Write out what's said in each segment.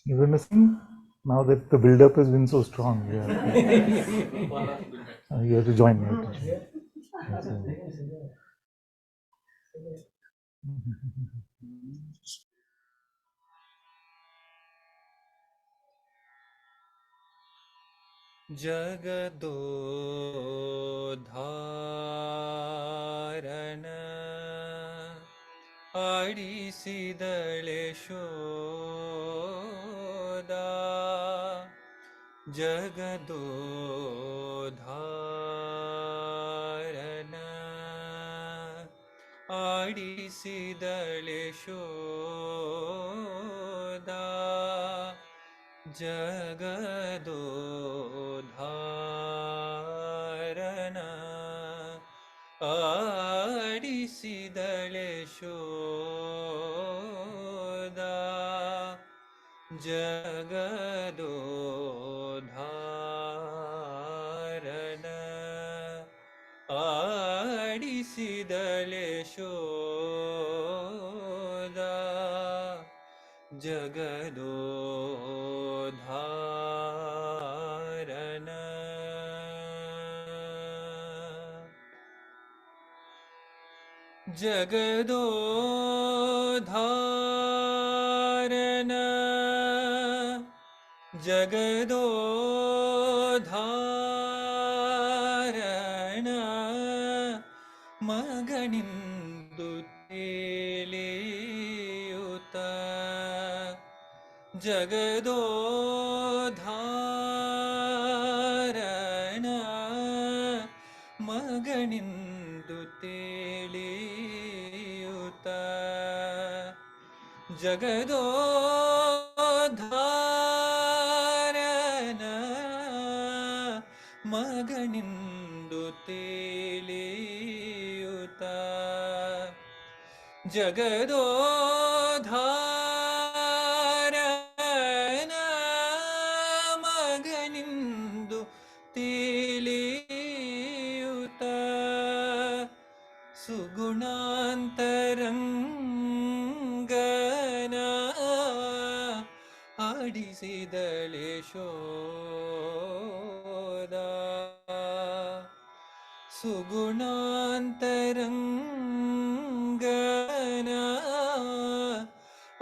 You're going to sing? Now that the build-up has been so strong, yeah. You have to join me. ಜಗದೋದ್ಧಾರಣ ಆಡಿಸಿದಳೆ ಶೋಧ ಜಗದೋದ್ಧಾರಣ ಆಡಿಸಿದಳೆ ಶೋಧ ಜಗದೋದ್ಧಾರಣ ಆಡಿಸಿದಳೆ ಶೋಧ ಜಗದೋದ್ಧಾರಣ ಆಡಿಸಿದಳೆ ಶೋಧ ಜಗದೋದ್ಧಾರಣ ಜಗದೋದ್ಧಾರಣ ಜಗದೋದ್ಧಾರಣ ಮಗನಿಂದು ತೇಲಿಯುತ ಜಗದೋದ್ಧಾರಣ ಮಗನಿಂದು ತೇಲಿಯುತ ಜಗದೋದ್ಧಾರಣ ಮಗನಿಂದು ತೇಲಿಯುತ ಜಗದೋದ್ಧಾರಣ ಮಗನಿಂದು ತೇಲಿಯುತ ಸುಗುಣಾಂತರಂಗನ ಆಡಿಸಿದಳೆ ಶೋಧ ಸುಗುಣಾಂತರಂಗನ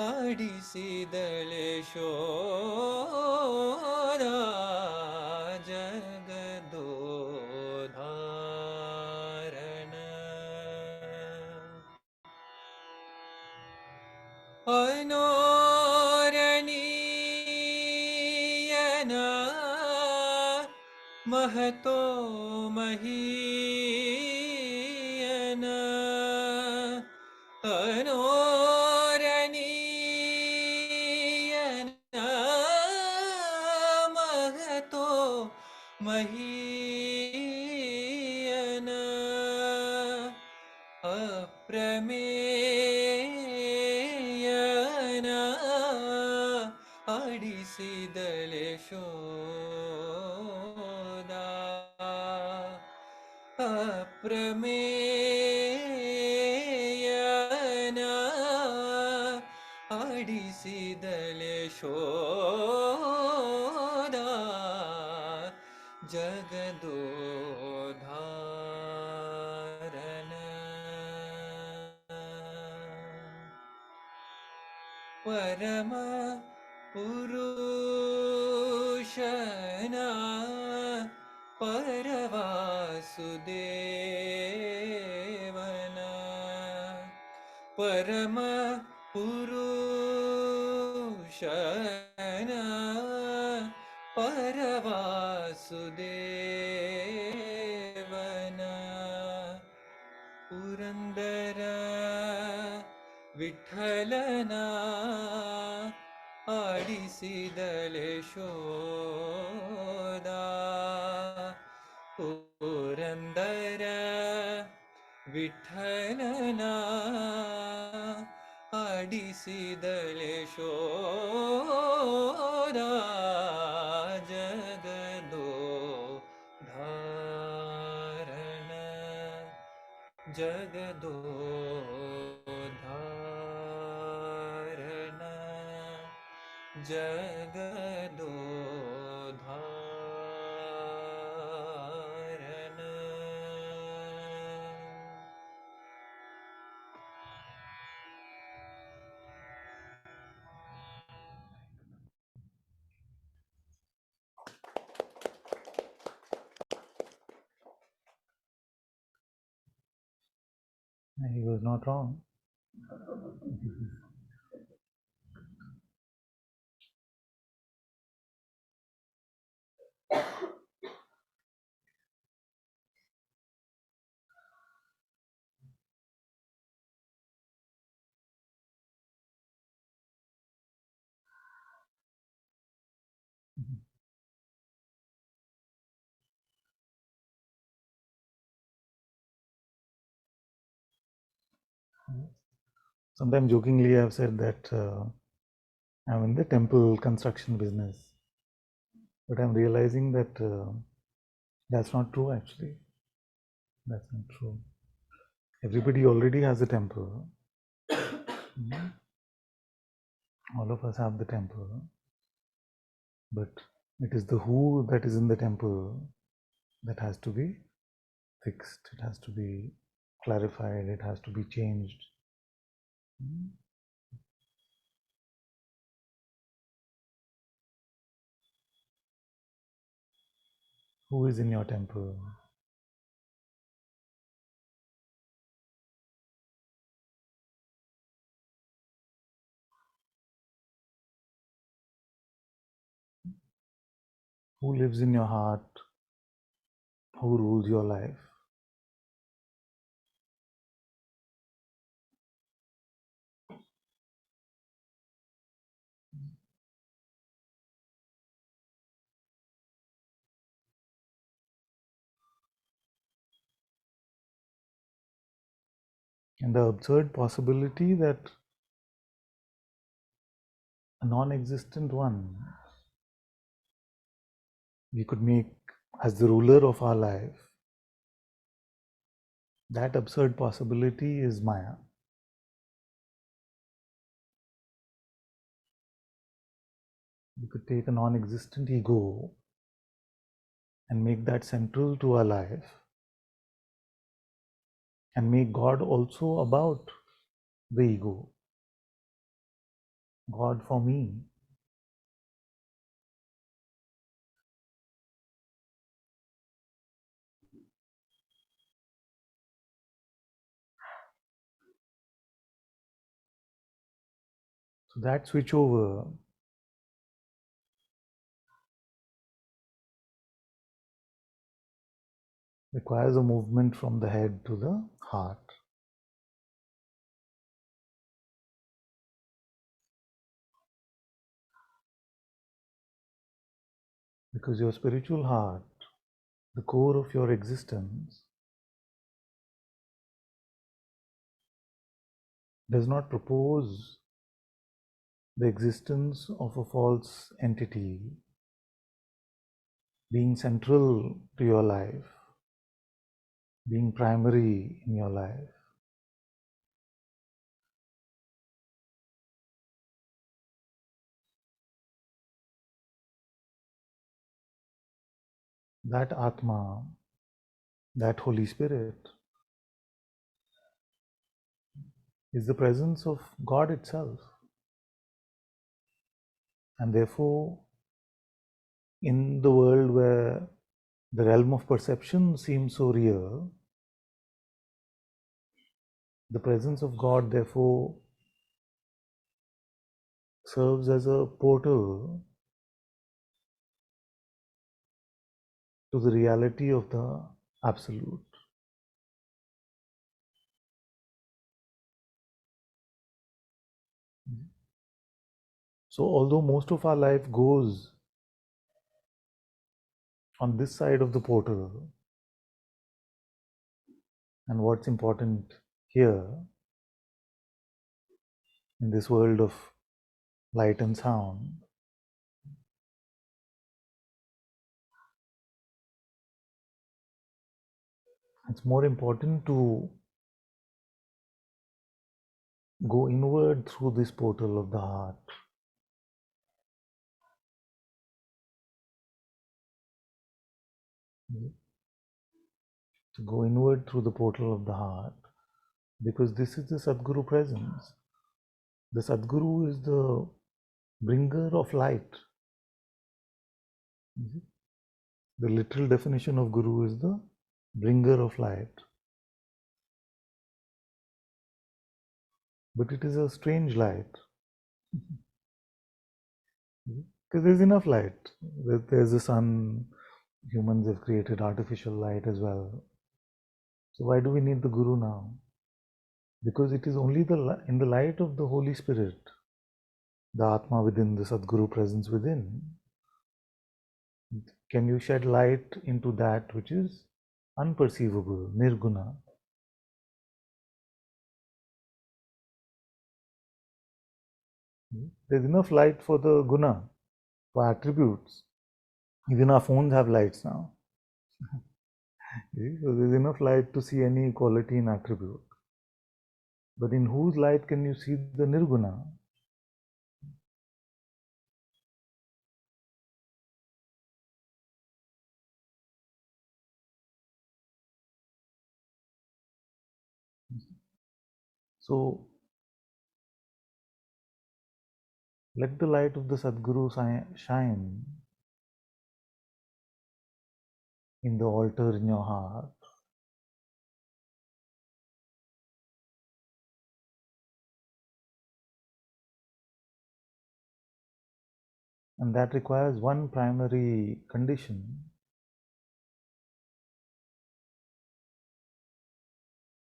ಆಡಿಸಿದಳೆ ಶೋಧ ಜಗದೋದ್ಧಾರಣ ಅನೋರಣೀಯನ ಮಹತೋ ಮಹೀಯನ ಅನೋರಣೀಯನ ಮಹತೋ ಮಹೀಯನ ಅಪ್ರಮೇಯನ ಆಡಿಸಿದಳೆ ಶೋಧ ಅಪ್ರಮೇಯನ ಆಡಿಸಿದಳೆ ಶೋಧ ಜಗದೋದ್ಧಾರಣ ಪರಮ ಪುರುಷನ ಪರವಾಸುದೇವನ ಪರಮ ಪುರುಷನ ಪರವಾಸುದೇವನ ಪುರಂದರ ವಿಠಲನ ಆಡಿಸಿದಳೆ ಶೋಧ ಪುರಂದರ ವಿಠಲನ ಆಡಿಸಿದಳೆ ಶೋಧ ಜಗದೋದ್ಧಾರಣ ಜಗದೋದ್ಧಾರಣ जगदोधारन He was not wrong. Sometimes jokingly I've said that I'm in the temple construction business. But I'm realizing that that's not true actually. That's not true. Everybody already has a temple. Mhm. All of us have the temple. But it is the who that is in the temple that has to be fixed. It has to be clarified. It has to be changed. Mhm. Who is in your temple? Who lives in your heart? Who rules your life? And the absurd possibility that a non-existent one we could make as the ruler of our life, that absurd possibility is Maya. We could take a non-existent ego and make that central to our life and make God also about the ego. God for me. So that switchover requires a movement from the head to the heart. Because your spiritual heart, the core of your existence, does not propose the existence of a false entity being central to your life, being primary in your life. That Atma, that Holy Spirit, is the presence of God itself. And therefore, in the world where the realm of perception seems so real, the presence of God therefore serves as a portal to the reality of the Absolute. So, although most of our life goes on this side of the portal, and what's important here in this world of light and sound, it's more important to go inward through this portal of the heart to go inward through the portal of the heart, because this is the Sadguru presence. The Sadguru is the bringer of light. The literal definition of Guru is the bringer of light. But it is a strange light. Because there's enough light. There's the sun. Humans have created artificial light as well. So why do we need the Guru now? Because it is only in the light of the Holy Spirit, the Atma within, the Sadguru presence within, can you shed light into that which is unperceivable, nirguna. There's enough light for the guna, for attributes. Even our phones have lights now. So there's enough light to see any quality in attribute. But in whose light can you see the nirguna? So let the light of the Sadguru shine in the altar in your heart. And that requires one primary condition,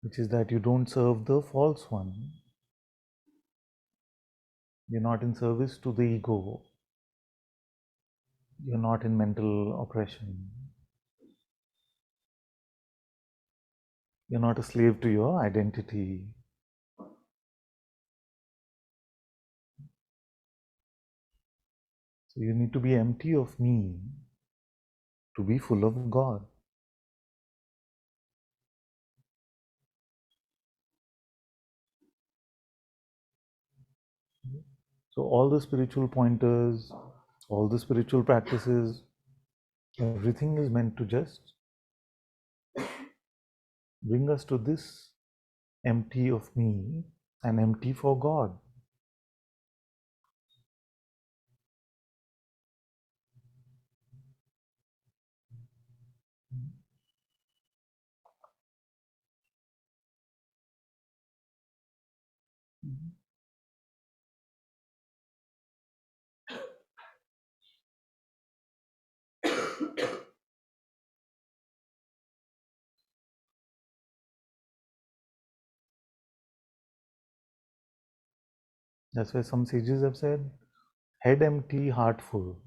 which is that you don't serve the false one. You're not in service to the ego. You're not in mental oppression. You're not a slave to your identity. So you need to be empty of me to be full of God. So all the spiritual pointers, all the spiritual practices, everything is meant to just bring us to this empty of me and empty for God. That's why some sages have said, head empty, heart full.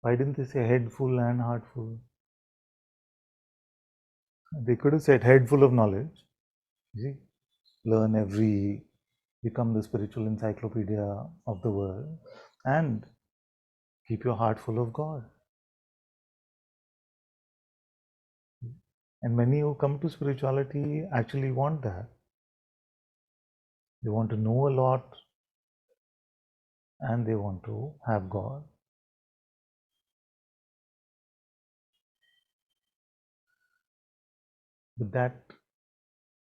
Why didn't they say head full and heart full? They could have said head full of knowledge. You see, learn become the spiritual encyclopedia of the world, and keep your heart full of God. And many who come to spirituality actually want that. They want to know a lot and they want to have God. But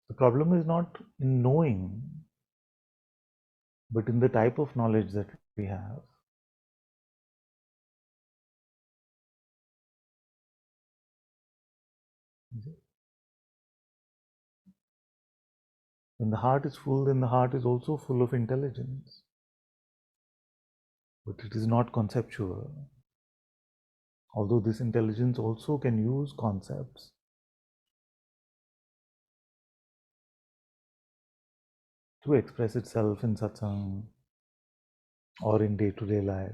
the problem is not in knowing, but in the type of knowledge that we have. When the heart is full, then the heart is also full of intelligence. But it is not conceptual. Although this intelligence also can use concepts to express itself in satsang or in day-to-day life.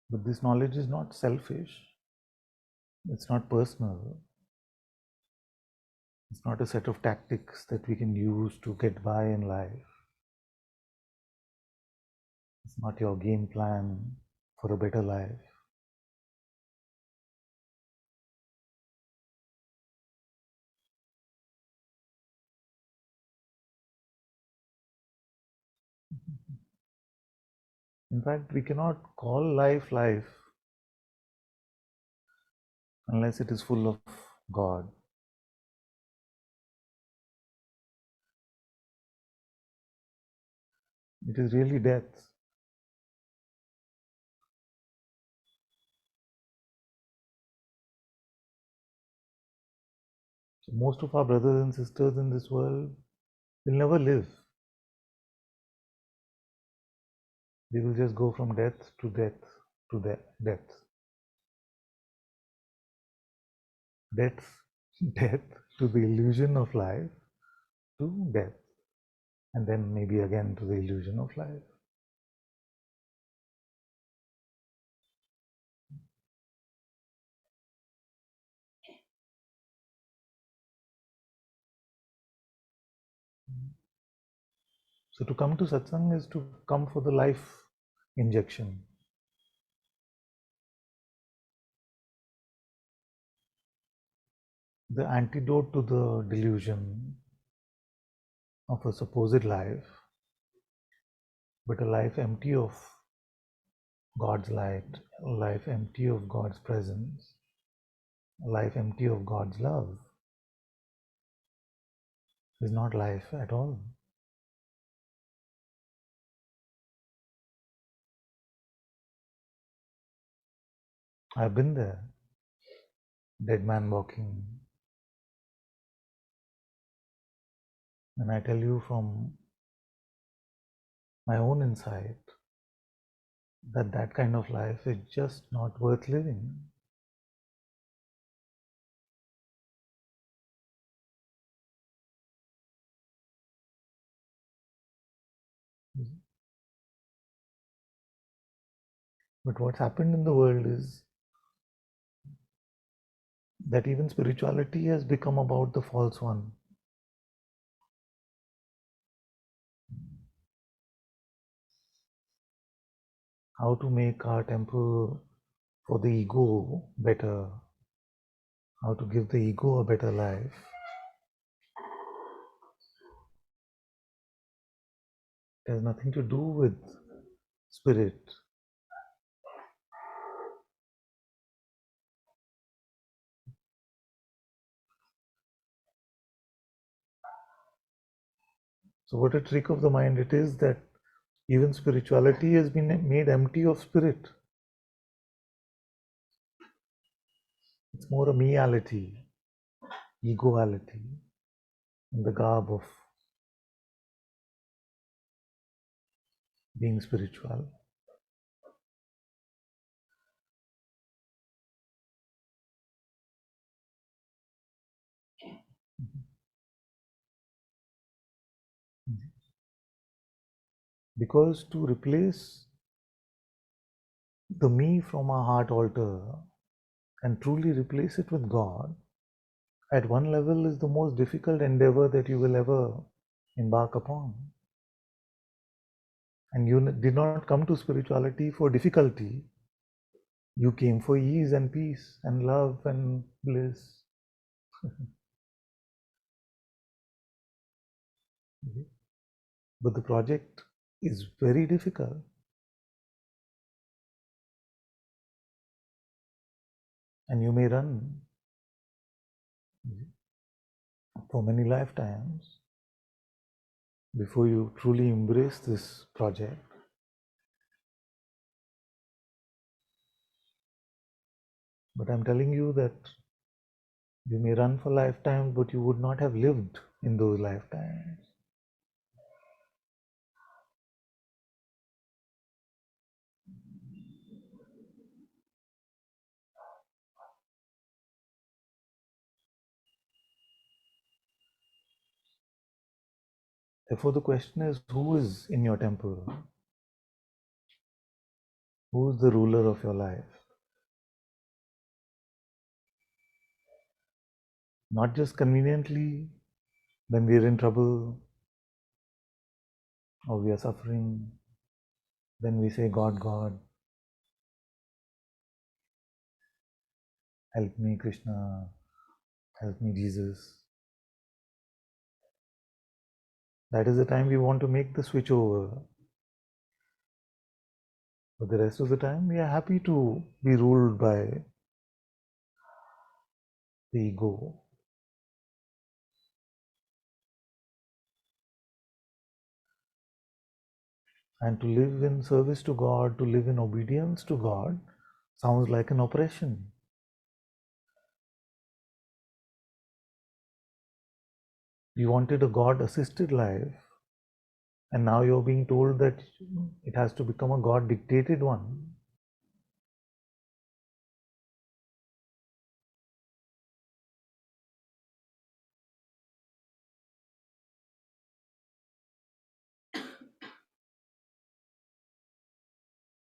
But this knowledge is not selfish. It's not personal. It's not a set of tactics that we can use to get by in life. It's not your game plan for a better life. In fact, we cannot call life life unless it is full of God. It is really death. So most of our brothers and sisters in this world will never live. They will just go from death to death to death. Death, death to the illusion of life to death. And then maybe again to the illusion of life. So to come to satsang is to come for the life injection. The antidote to the delusion of a supposed life, but a life empty of God's light, a life empty of God's presence, a life empty of God's love is not life at all. I've been there, dead man walking. And I tell you from my own insight that that kind of life is just not worth living. But what's happened in the world is that even spirituality has become about the false one. How to make our temple for the ego better, how to give the ego a better life. It has nothing to do with spirit. So, what a trick of the mind it is that even spirituality has been made empty of spirit. It's more a meality, egoality, in the garb of being spiritual. Because to replace the me from our heart altar and truly replace it with God, at one level is the most difficult endeavor that you will ever embark upon. And you did not come to spirituality for difficulty, you came for ease and peace and love and bliss. But the project is very difficult. And you may run for many lifetimes before you truly embrace this project. But I'm telling you that you may run for lifetimes, but you would not have lived in those lifetimes. Therefore, the question is, who is in your temple? Who is the ruler of your life? Not just conveniently when we are in trouble or we are suffering, then we say, God, God, help me, Krishna, help me, Jesus. That is the time we want to make the switch over. But the rest of the time, we are happy to be ruled by the ego. And to live in service to God, to live in obedience to God, sounds like an oppression. You wanted a God assisted life, and now you're being told that it has to become a God dictated one.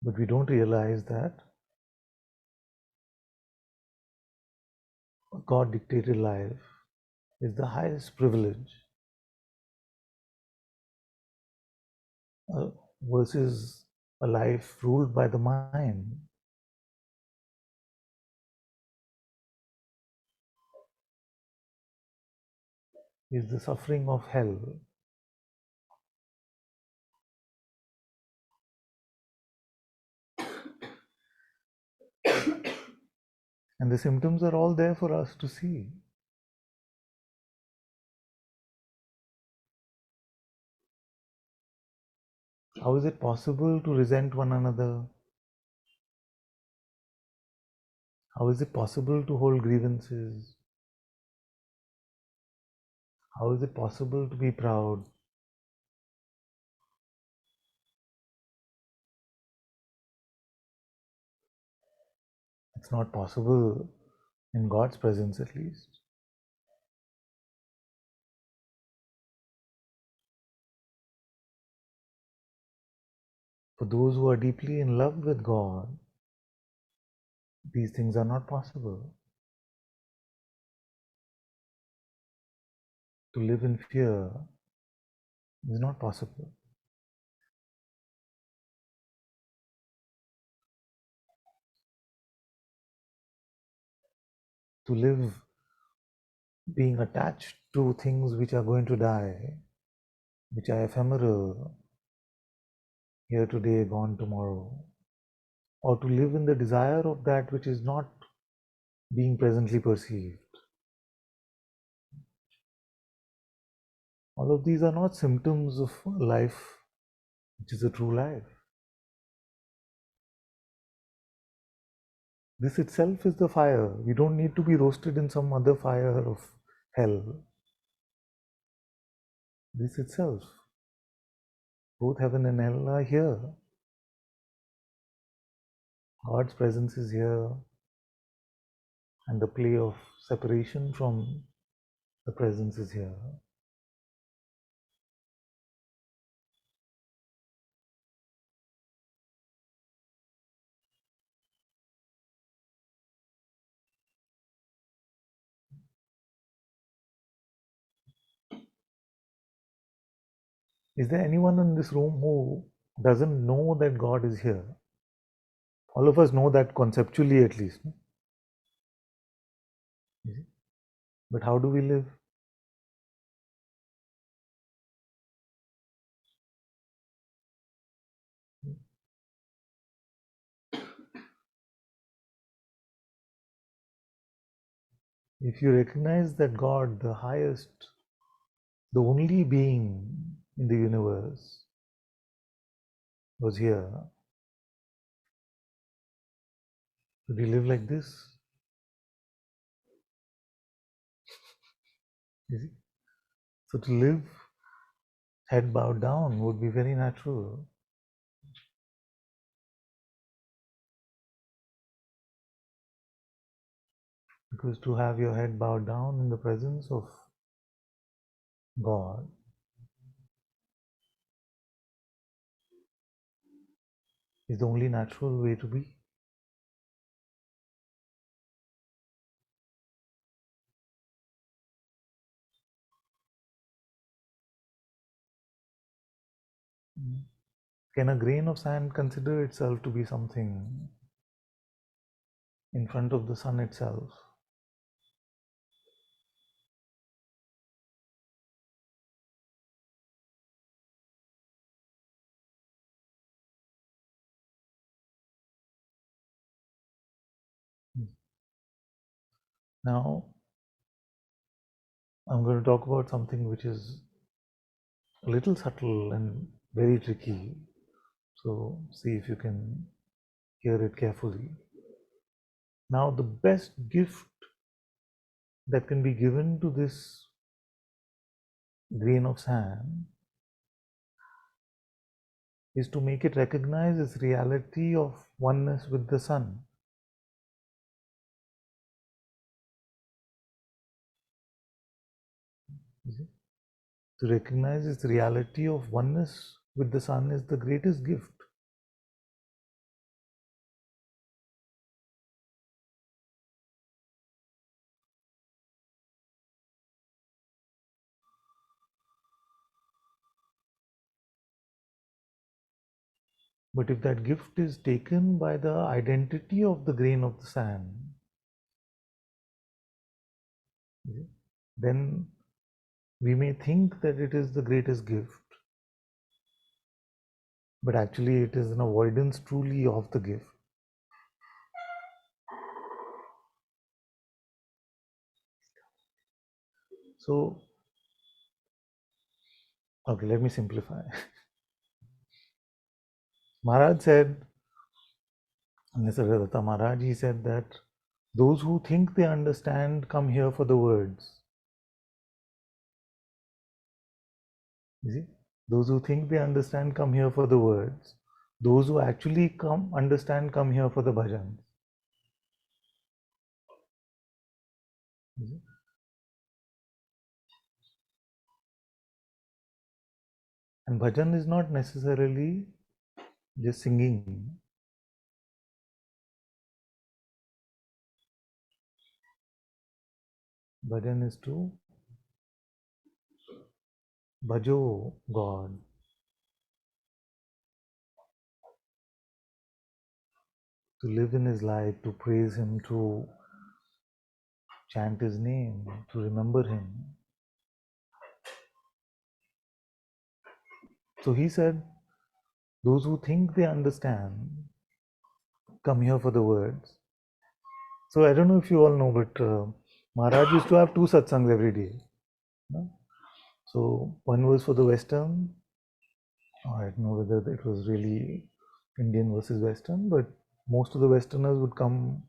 But we don't realize that a God dictated life is the highest privilege versus a life ruled by the mind. Is the suffering of hell. And the symptoms are all there for us to see. How is it possible to resent one another? How is it possible to hold grievances? How is it possible to be proud? It's not possible in God's presence, at least. For those who are deeply in love with God, these things are not possible. To live in fear is not possible. To live being attached to things which are going to die, which are ephemeral, here today, gone tomorrow, or to live in the desire of that which is not being presently perceived. All of these are not symptoms of life which is a true life. This itself is the fire. We don't need to be roasted in some other fire of hell. This itself, both heaven and hell are here. God's presence is here, and the play of separation from the presence is here. Is there anyone in this room who doesn't know that God is here? All of us know that conceptually, at least. No? But how do we live? If you recognize that God, the highest, the only being in the universe, was here, should we live like this? You see? So to live head bowed down would be very natural. Because to have your head bowed down in the presence of God is the only natural way to be. Can a grain of sand consider itself to be something in front of the sun itself? Now, I'm going to talk about something which is a little subtle and very tricky. So, see if you can hear it carefully. Now, the best gift that can be given to this grain of sand is to make it recognize its reality of oneness with the sun. To recognize its reality of oneness with the sun is the greatest gift. But if that gift is taken by the identity of the grain of the sand, then we may think that it is the greatest gift, but actually it is an avoidance truly of the gift. So, okay, let me simplify. Maharaj said, Nisargadatta Maharaj, he said that those who think they understand come here for the words. You see? Those who think they understand come here for the words. Those who actually come understand come here for the bhajans. You see? And bhajan is not necessarily just singing. Bhajan is to bhajo God, to live in His light, to praise Him, to chant His name, to remember Him. So he said, those who think they understand come here for the words. So I don't know if you all know, but Maharaj used to have two satsangs every day. No? So one was for the Western. I don't know whether it was really Indian versus Western, but most of the Westerners would come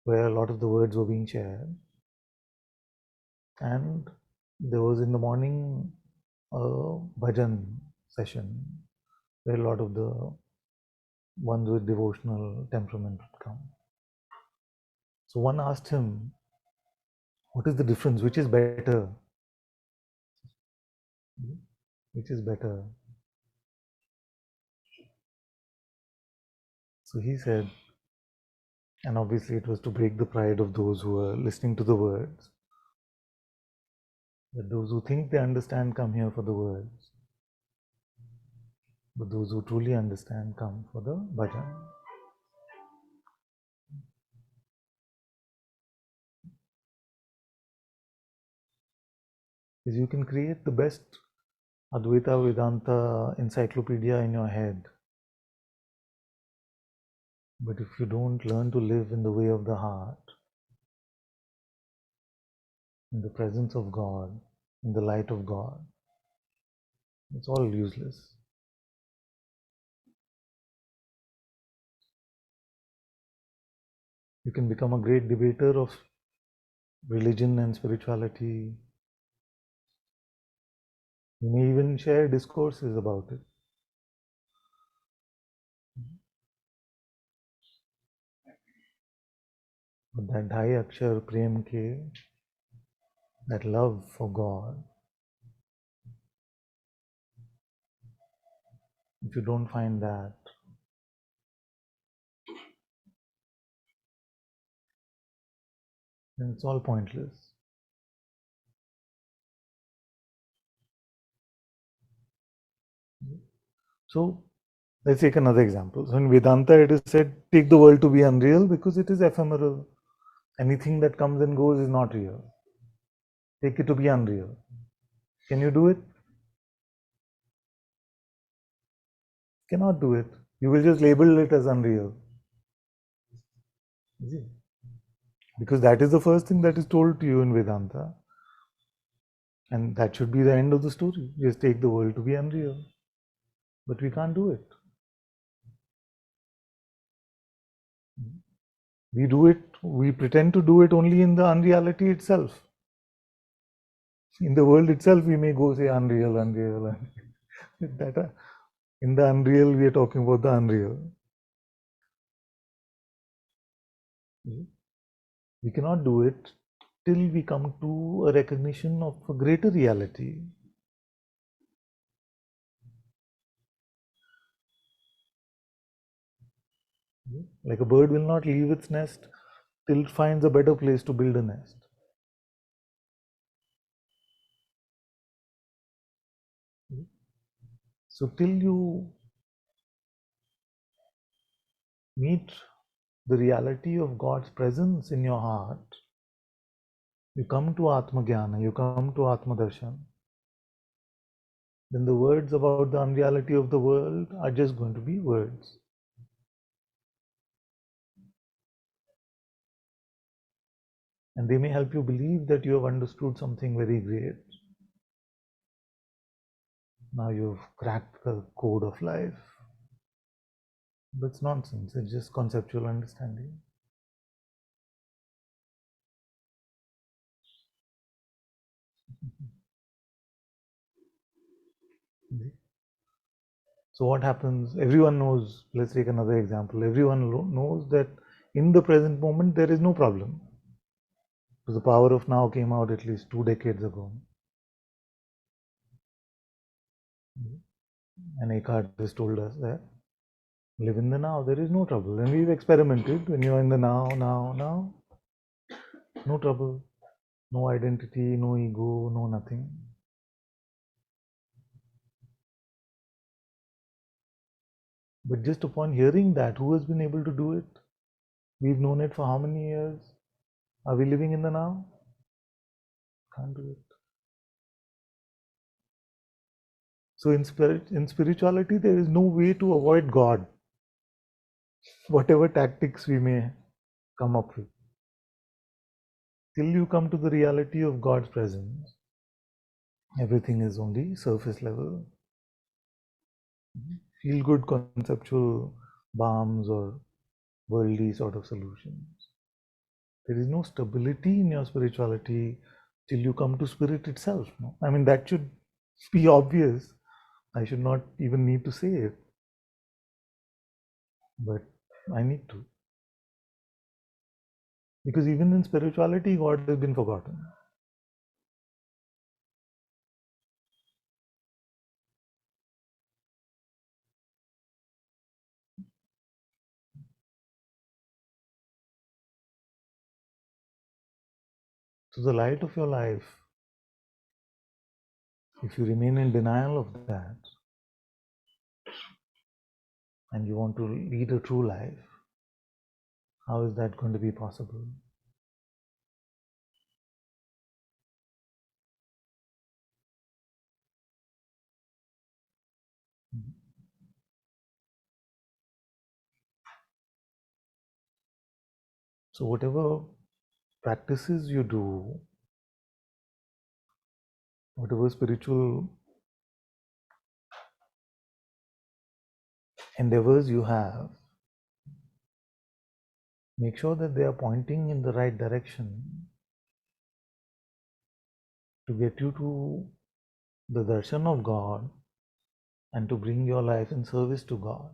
where a lot of the words were being shared. And there was in the morning a bhajan session where a lot of the ones with devotional temperament would come. So one asked him, what is the difference? Which is better? Which is better? So he said, and obviously it was to break the pride of those who were listening to the words, that those who think they understand come here for the words, but those who truly understand come for the bhajan. Is you can create the best Advaita Vedanta encyclopedia in your head, but if you don't learn to live in the way of the heart, in the presence of God, in the light of God, it's all useless. You can become a great debater of religion and spirituality. You may even share discourses about it. But that Dhai Akshar Prem Ke, that love for God, if you don't find that, then it's all pointless. So let's take another example. So in Vedanta, it is said, take the world to be unreal because it is ephemeral. Anything that comes and goes is not real. Take it to be unreal. Can you do it? Cannot do it. You will just label it as unreal. See? Because that is the first thing that is told to you in Vedanta. And that should be the end of the story. Just take the world to be unreal. But we can't do it. We do it, we pretend to do it only in the unreality itself. In the world itself, we may go say unreal, unreal, unreal. That, in the unreal, we are talking about the unreal. We cannot do it till we come to a recognition of a greater reality. Like a bird will not leave its nest till it finds a better place to build a nest. So till you meet the reality of God's presence in your heart, you come to Atma Jnana, you come to Atma Darshan, then the words about the unreality of the world are just going to be words. And they may help you believe that you have understood something very great. Now you've cracked the code of life. But it's nonsense, it's just conceptual understanding. So what happens? Everyone knows, let's take another example. Everyone knows that in the present moment there is no problem. So the power of now came out at least 2 decades ago. And Eckhart has told us that live in the now, there is no trouble. And we've experimented. When you're in the now, no trouble, no identity, no ego, no nothing. But just upon hearing that, who has been able to do it? We've known it for how many years? Are we living in the now? Can't do it. So in spirituality, there is no way to avoid God, whatever tactics we may come up with. Till you come to the reality of God's presence, everything is only surface level, feel good conceptual balms or worldly sort of solutions. There is no stability in your spirituality till you come to spirit itself. No? I mean, that should be obvious. I should not even need to say it, but I need to. Because even in spirituality, God has been forgotten. So, the light of your life, if you remain in denial of that and you want to lead a true life, how is that going to be possible? So, whatever practices you do, whatever spiritual endeavors you have, make sure that they are pointing in the right direction to get you to the darshan of God and to bring your life in service to God.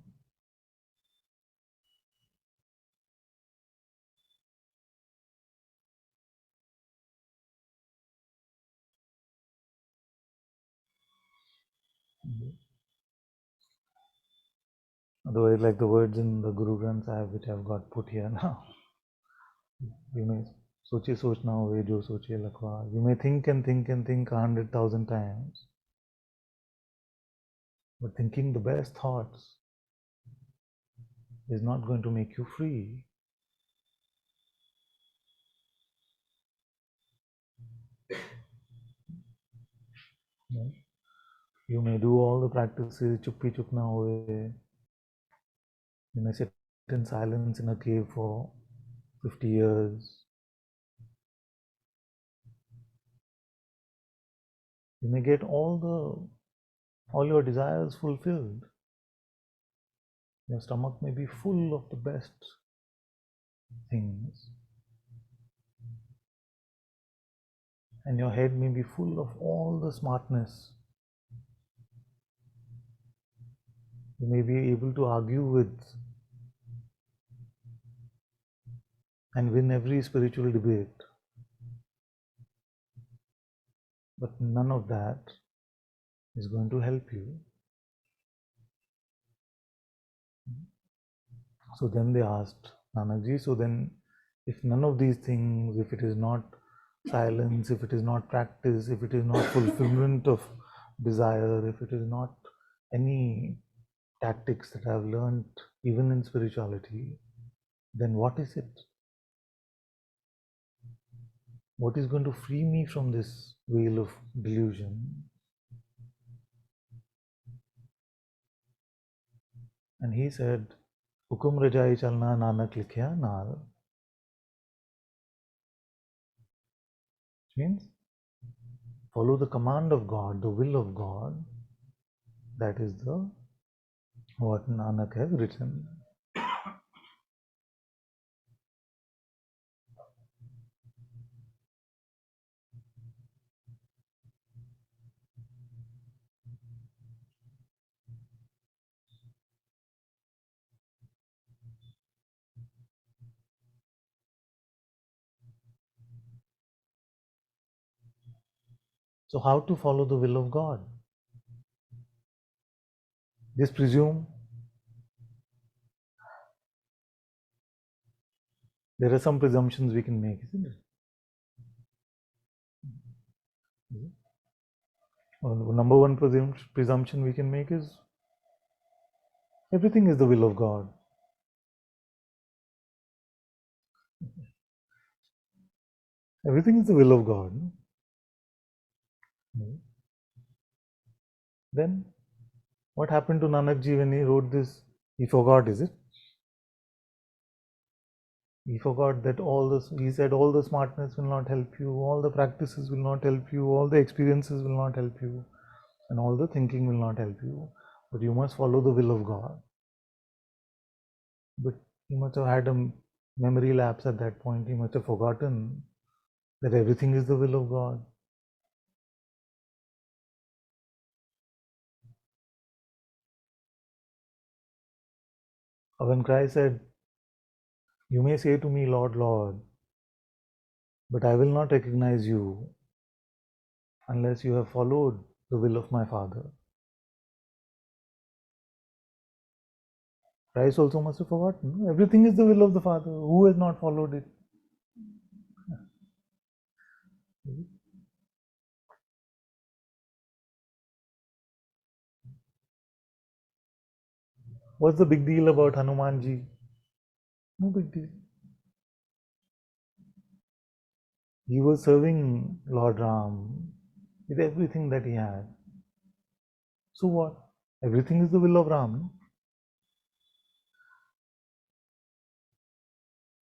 Otherwise, like the words in the Guru Granth Sahib, which I've got put here now, you may soche sochna hoye jo soche lakhwa. You may think and think and think 100,000 times, but thinking the best thoughts is not going to make you free. You may do all the practices, chuppi chupna hoye. You may sit in silence in a cave for 50 years. You may get all your desires fulfilled. Your stomach may be full of the best things, and your head may be full of all the smartness. You may be able to argue with and win every spiritual debate, but none of that is going to help you. So then they asked Nanakji, so then if none of these things, if it is not silence, if it is not practice, if it is not fulfillment of desire, if it is not any tactics that I've learned even in spirituality, then what is it? What is going to free me from this veil of delusion? And he said, Hukum Rajai Chalna Nanak Likhya Nal. Which means follow the command of God, the will of God. That is the what Nanak has written. So how to follow the will of God? Just presume. There are some presumptions we can make, isn't it? Number one presumption we can make is everything is the will of God. Everything is the will of God. Then what happened to Nanakji when he wrote this? He forgot, is it? He forgot that he said all the smartness will not help you, all the practices will not help you, all the experiences will not help you, and all the thinking will not help you. But you must follow the will of God. But he must have had a memory lapse at that point. He must have forgotten that everything is the will of God. When Christ said, You may say to me, Lord, Lord, but I will not recognize you unless you have followed the will of my Father. Christ also must have forgotten. Everything is the will of the Father. Who has not followed it? What's the big deal about Hanumanji? No big deal. He was serving Lord Ram with everything that he had. So what? Everything is the will of Ram.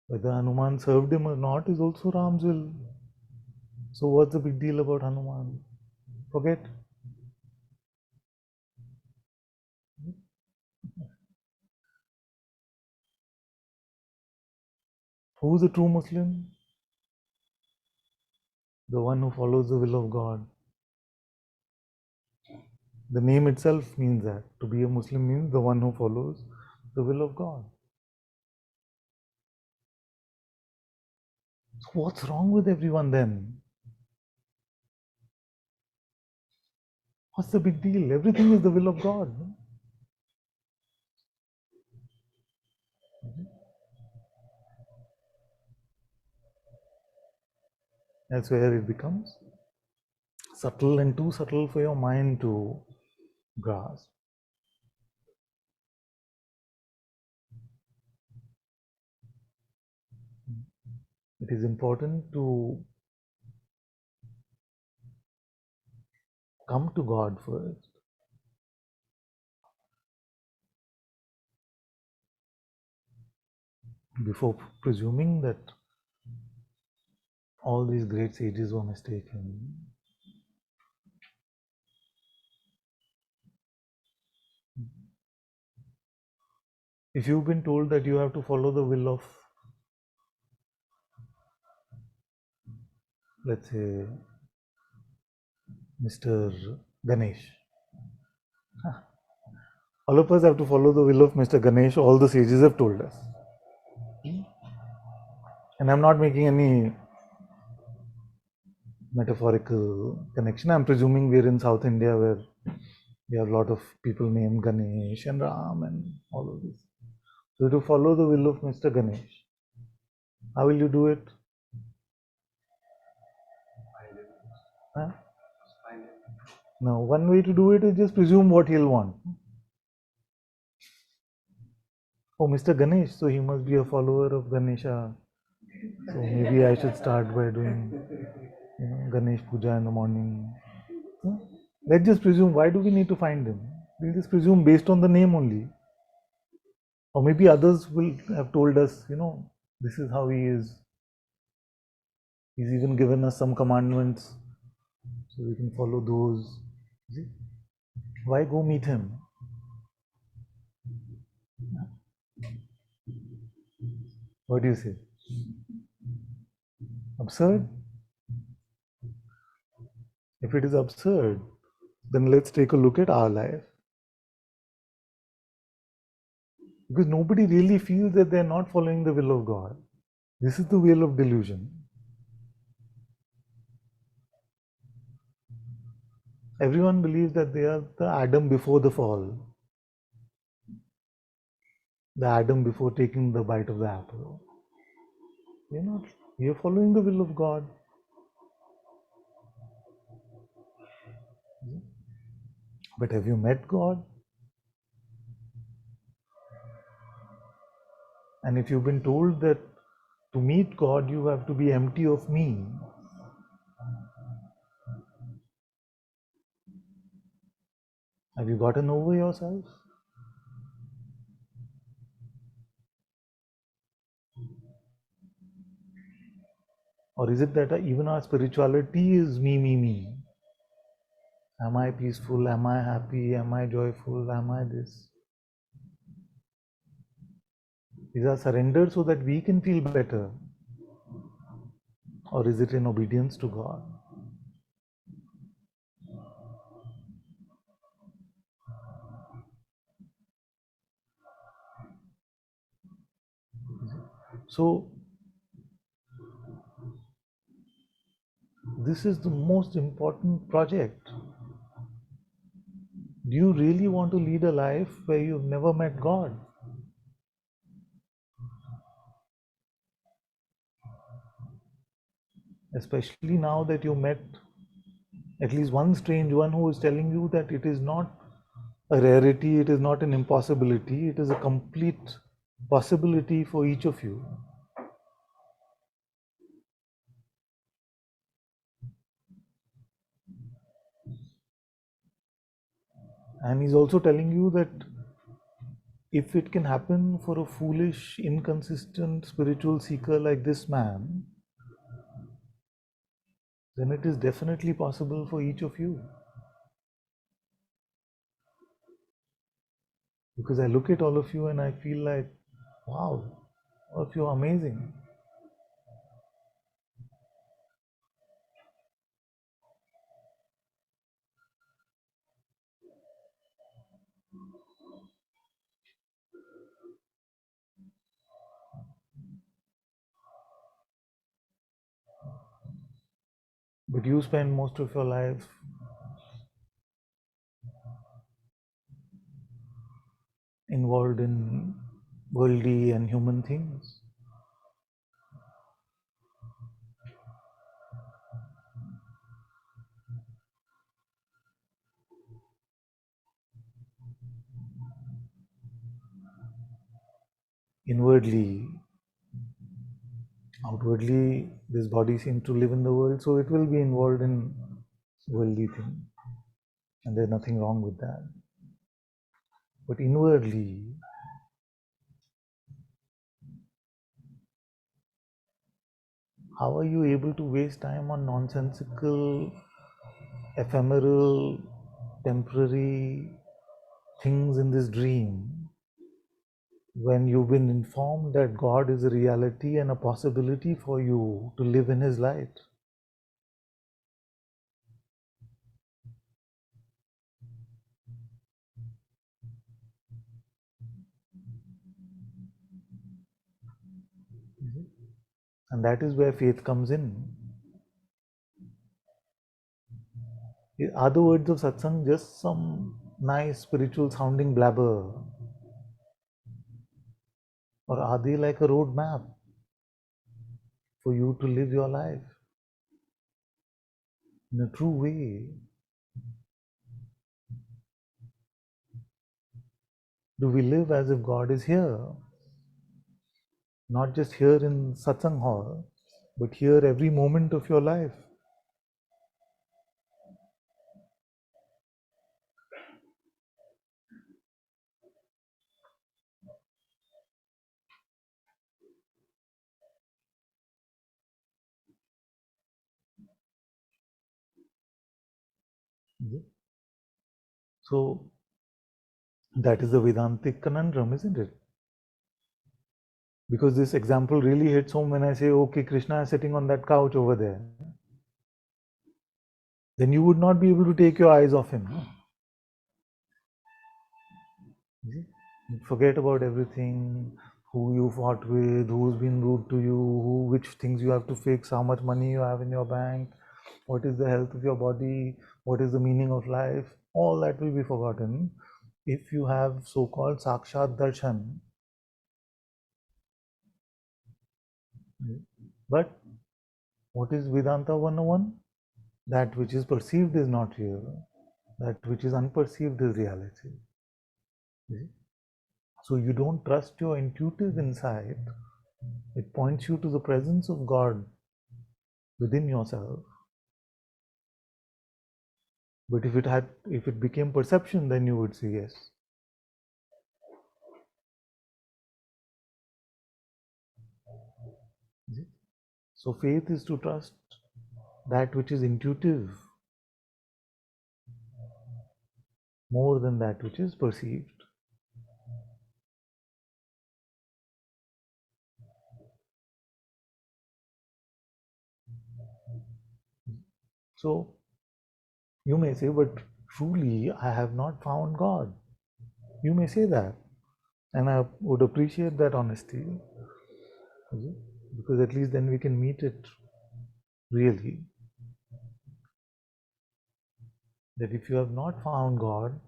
Whether Hanuman served him or not is also Ram's will. So what's the big deal about Hanuman? Forget. Who's a true Muslim? The one who follows the will of God. The name itself means that. To be a Muslim means the one who follows the will of God. So what's wrong with everyone then? What's the big deal? Everything is the will of God. That's where it becomes subtle and too subtle for your mind to grasp. It is important to come to God first. before presuming that all these great sages were mistaken. If you've been told that you have to follow the will of, let's say, Mr. Ganesh, all of us have to follow the will of Mr. Ganesh, all the sages have told us. And I'm not making any metaphorical connection. I'm presuming we're in South India where we have a lot of people named Ganesh and Ram and all of this. So to follow the will of Mr. Ganesh, how will you do it? Huh? Now, one way to do it is just presume what he'll want. Oh, Mr. Ganesh, so he must be a follower of Ganesha. So maybe I should start by doing, Ganesh Puja in the morning. Huh? Let's just presume. Why do we need to find him? We'll just presume based on the name only. Or maybe others will have told us, this is how he is. He's even given us some commandments so we can follow those. See? Why go meet him? What do you say? Absurd? If it is absurd, then let's take a look at our life. Because nobody really feels that they're not following the will of God. This is the will of delusion. Everyone believes that they are the Adam before the fall, the Adam before taking the bite of the apple. You're not. You're following the will of God. But have you met God? And if you've been told that to meet God, you have to be empty of me, have you gotten over yourself? Or is it that even our spirituality is me, me, me? Am I peaceful? Am I happy? Am I joyful? Am I this? Is our surrender so that we can feel better? Or is it in obedience to God? So, this is the most important project. Do you really want to lead a life where you've never met God? Especially now that you met at least one strange one who is telling you that it is not a rarity, it is not an impossibility, it is a complete possibility for each of you. And he's also telling you that if it can happen for a foolish, inconsistent spiritual seeker like this man, then it is definitely possible for each of you. Because I look at all of you and I feel like, wow, all of you are amazing. But you spend most of your life involved in worldly and human things. Inwardly, outwardly, this body seems to live in the world, so it will be involved in worldly things. And there's nothing wrong with that. But inwardly, How are you able to waste time on nonsensical, ephemeral, temporary things in this dream when you've been informed that God is a reality and a possibility for you to live in His light? And that is where faith comes in. Are the words of satsang just some nice spiritual sounding blabber? Or are they like a road map for you to live your life in a true way? Do we live as if God is here? Not just here in satsang hall, but here every moment of your life. So that is the Vedantic conundrum, isn't it? Because this example really hits home when I say, okay, Krishna is sitting on that couch over there. Then you would not be able to take your eyes off him. Forget about everything, who you fought with, who's been rude to you, which things you have to fix, how much money you have in your bank, what is the health of your body, what is the meaning of life. All that will be forgotten if you have so-called Sakshat Darshan. But what is Vedanta 101? That which is perceived is not real. That which is unperceived is reality. So you don't trust your intuitive insight. It points you to the presence of God within yourself. But if it became perception, then you would say yes. So faith is to trust that which is intuitive more than that which is perceived. So you may say, but truly I have not found God. You may say that. And I would appreciate that honesty. Because at least then we can meet it really. That if you have not found God,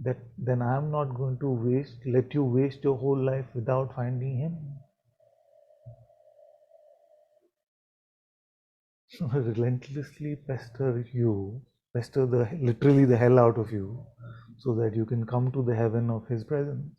that then I am not going to let you waste your whole life without finding Him. Relentlessly pester literally the hell out of you, so that you can come to the heaven of His presence.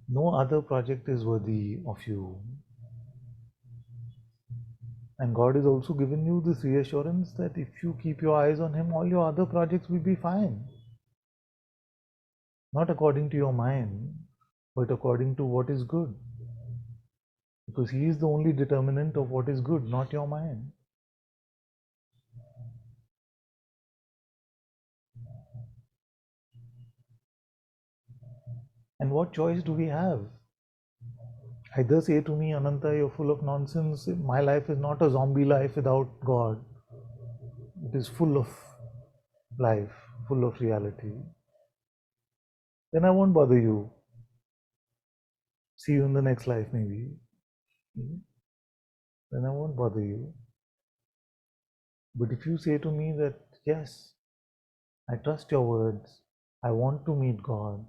No other project is worthy of you. And God has also given you this reassurance that if you keep your eyes on Him, all your other projects will be fine. Not according to your mind, but according to what is good. Because He is the only determinant of what is good, not your mind. And what choice do we have? Either say to me, Ananta, you're full of nonsense. My life is not a zombie life without God. It is full of life, full of reality. Then I won't bother you. See you in the next life, maybe. Then I won't bother you. But if you say to me that, yes, I trust your words, I want to meet God,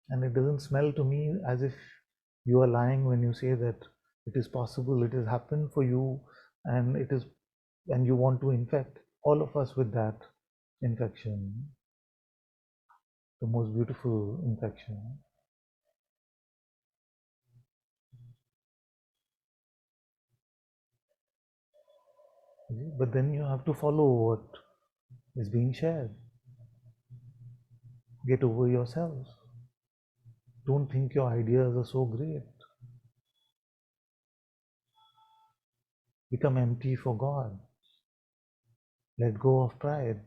and it doesn't smell to me as if you are lying when you say that it is possible, it has happened for you, and you want to infect all of us with that infection, the most beautiful infection. But then you have to follow what is being shared. Get over yourselves. Don't think your ideas are so great. Become empty for God. Let go of pride.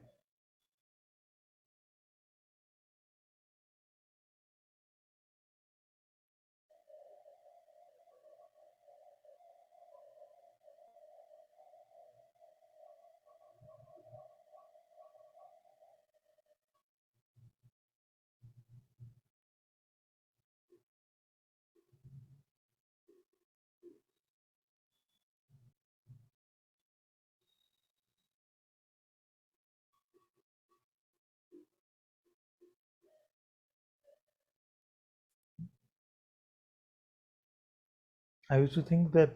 I used to think that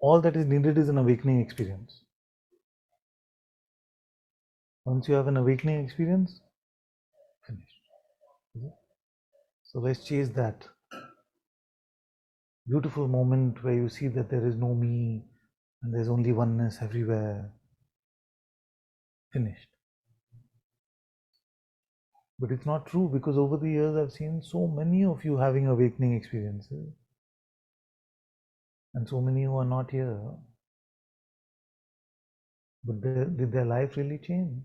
all that is needed is an awakening experience. Once you have an awakening experience, finished. So let's chase that beautiful moment where you see that there is no me and there's only oneness everywhere. Finished. But it's not true, because over the years I've seen so many of you having awakening experiences and so many who are not here. But did their life really change?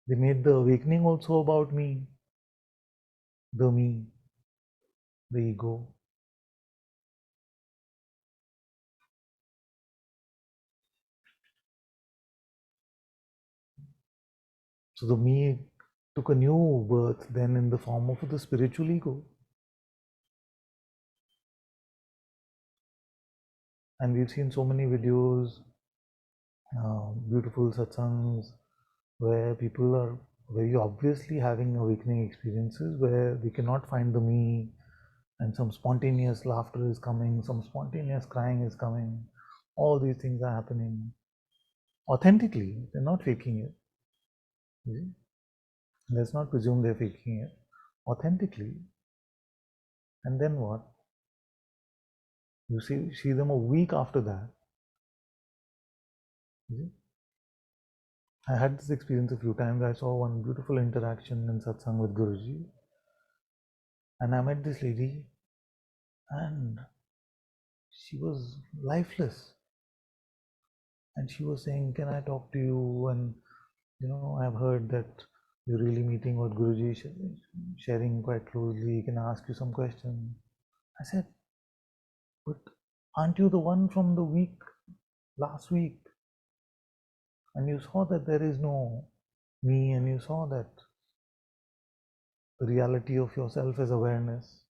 They made the awakening also about me, the ego. So the me took a new birth then in the form of the spiritual ego. And we've seen so many videos, beautiful satsangs, where people are very obviously having awakening experiences where they cannot find the me, and some spontaneous laughter is coming, some spontaneous crying is coming. All these things are happening authentically. They're not faking it. You see? Let's not presume they're faking it. Authentically. And then what? You see them a week after that. You see? I had this experience a few times. I saw one beautiful interaction in satsang with Guruji. And I met this lady and she was lifeless. And she was saying, "Can I talk to you? And I've heard that you're really meeting what Guruji is sharing quite closely. Can I ask you some questions?" I said, "But aren't you the one from the week, last week? And you saw that there is no me, and you saw that the reality of yourself is awareness."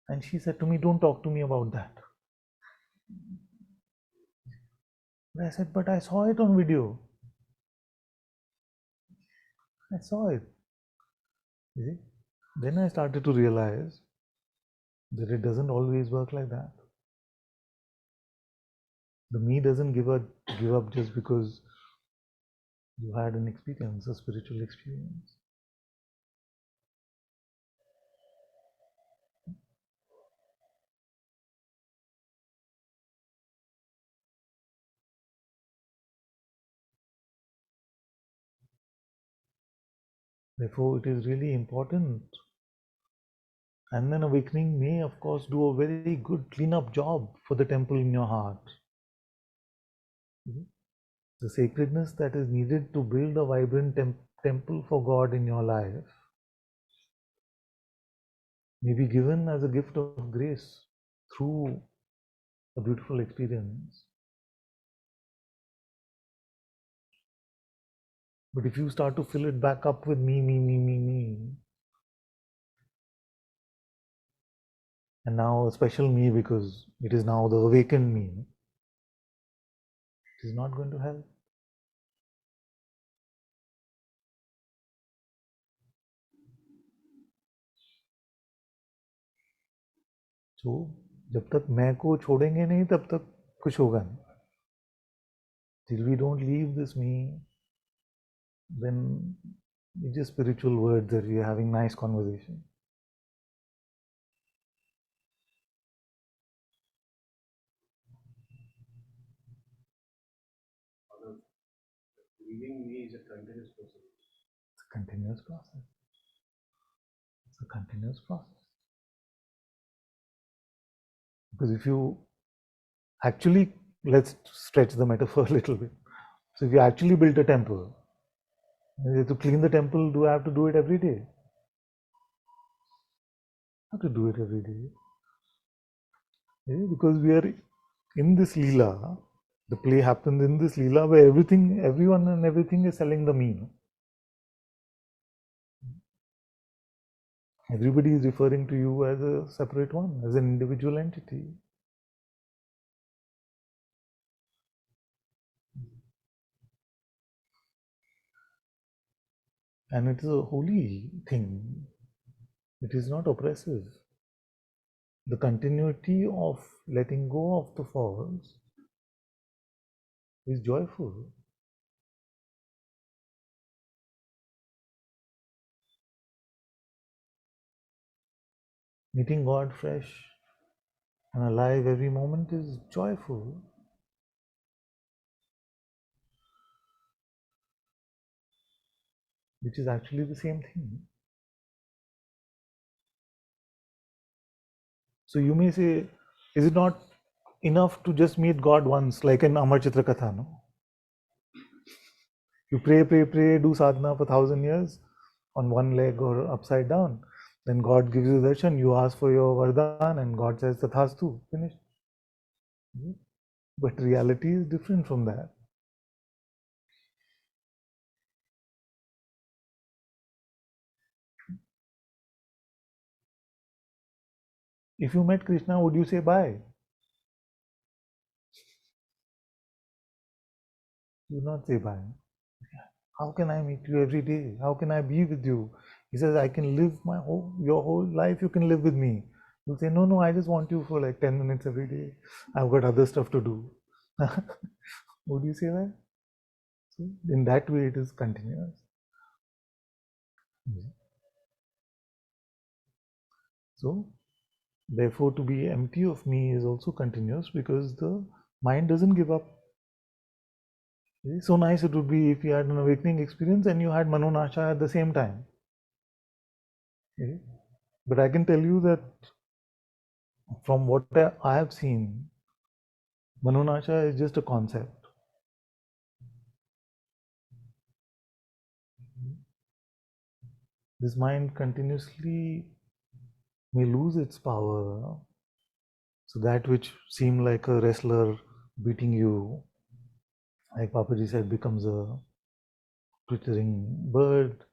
And she said to me, "Don't talk to me about that." And I said, "But I saw it on video. I saw it." You see? Then I started to realize that it doesn't always work like that. The me doesn't give up just because you had an experience, a spiritual experience. Therefore, it is really important. And then awakening may, of course, do a very good clean-up job for the temple in your heart. The sacredness that is needed to build a vibrant temple for God in your life may be given as a gift of grace through a beautiful experience. But if you start to fill it back up with me, and now a special me because it is now the awakened me, it is not going to help. So जब तक मैं को छोड़ेंगे नहीं तब तक कुछ होगा नहीं. Till we don't leave this me, then It's just spiritual words that we're having nice conversation. Leaving me is a continuous process. It's a continuous process. It's a continuous process. Because if you actually, let's stretch the metaphor a little bit. So if you actually built a temple, you have to clean the temple, do I have to do it every day? I have to do it every day. Because we are in this Leela, the play happens in this Leela where everything, everyone and everything is selling the me. Everybody is referring to you as a separate one, as an individual entity. And it is a holy thing. It is not oppressive. The continuity of letting go of the false is joyful. Meeting God fresh and alive every moment is joyful, which is actually the same thing. So you may say, is it not enough to just meet God once, like in Amar Chitra Katha? No? You pray, pray, pray, do sadhana for 1,000 years on one leg or upside down. Then God gives you darshan, you ask for your vardhan, and God says, Tathastu, finished. But reality is different from that. If you met Krishna, would you say bye? You would not say bye. How can I meet you every day? How can I be with you? He says, I can live your whole life, you can live with me. You say, no, no, I just want you for like 10 minutes every day. I've got other stuff to do. Would you say that? So in that way, it is continuous. So, therefore, to be empty of me is also continuous because the mind doesn't give up. So nice it would be if you had an awakening experience and you had Manonasha at the same time. Okay? But I can tell you that from what I have seen, Manonasha is just a concept. This mind continuously may lose its power. So that which seemed like a wrestler beating you, like Papaji said, becomes a twittering bird,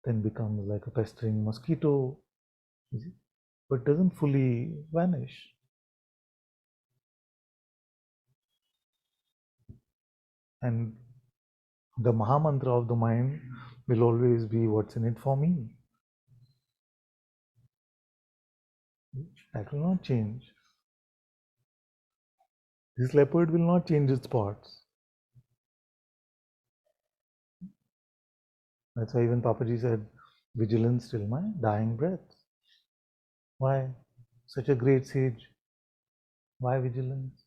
then becomes like a pestering mosquito, but doesn't fully vanish. And the Mahamantra of the mind will always be what's in it for me. That will not change. This leopard will not change its spots. That's why even Papaji said, vigilance till my dying breath. Why? Such a great sage. Why vigilance?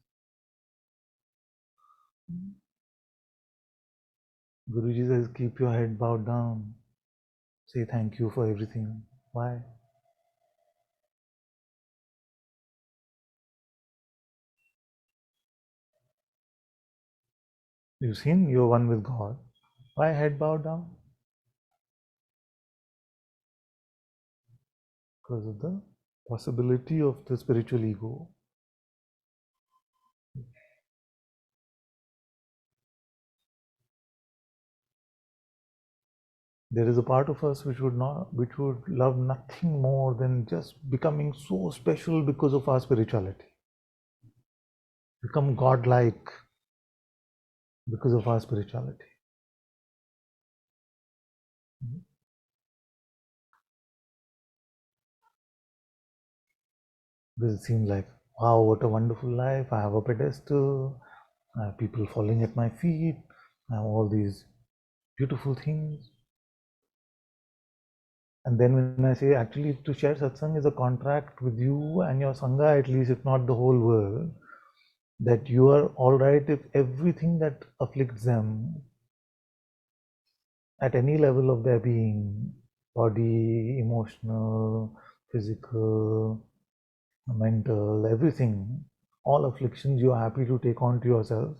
Guruji says, keep your head bowed down. Say thank you for everything. Why? You've seen you're one with God. Why head bowed down? Because of the possibility of the spiritual ego. There is a part of us which would love nothing more than just becoming so special because of our spirituality. Become godlike because of our spirituality. Because it seems like, wow, what a wonderful life. I have a pedestal. I have people falling at my feet. I have all these beautiful things. And then when I say actually to share satsang is a contract with you and your sangha, at least if not the whole world, that you are all right if everything that afflicts them at any level of their being, body, emotional, physical, mental, everything, all afflictions you are happy to take on to yourself.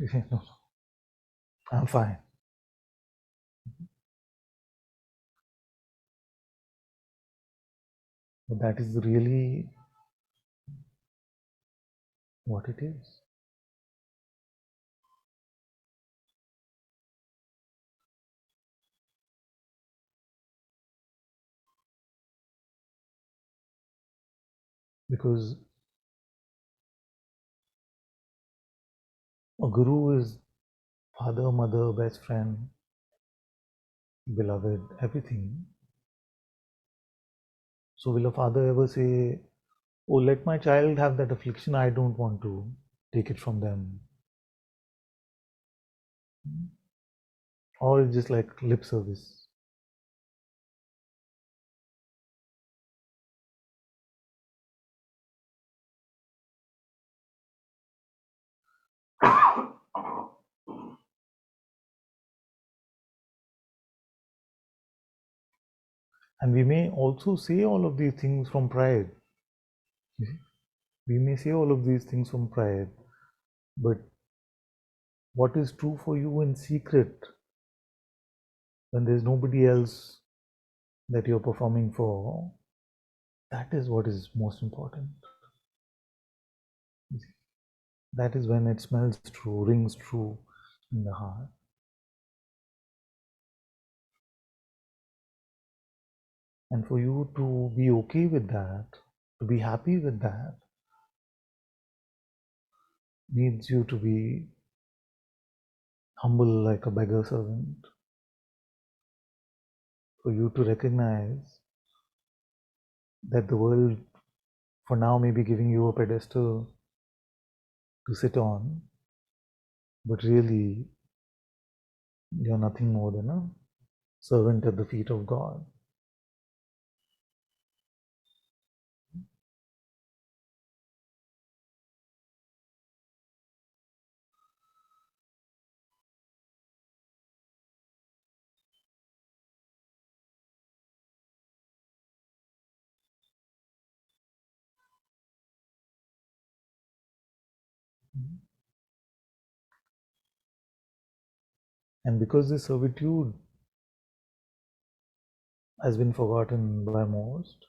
You say, no, I'm fine. But that is really what it is. Because a guru is father, mother, best friend, beloved, everything. So will a father ever say, oh, let my child have that affliction, I don't want to take it from them? Or it's just like lip service. And we may also say all of these things from pride. We may say all of these things from pride, but what is true for you in secret when there's nobody else that you're performing for, that is what is most important. That is when it smells true, rings true in the heart. And for you to be okay with that, to be happy with that, needs you to be humble like a beggar servant. For you to recognize that the world for now may be giving you a pedestal to sit on, but really you're nothing more than a servant at the feet of God. And because this servitude has been forgotten by most,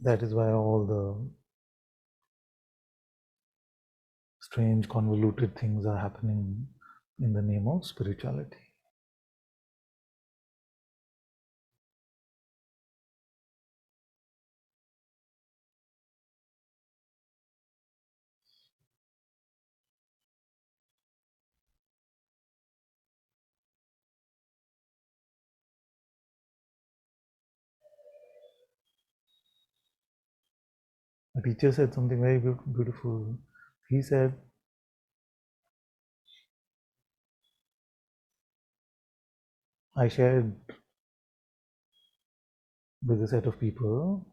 that is why all the strange, convoluted things are happening in the name of spirituality. A teacher said something very beautiful. He said, I shared with a set of people,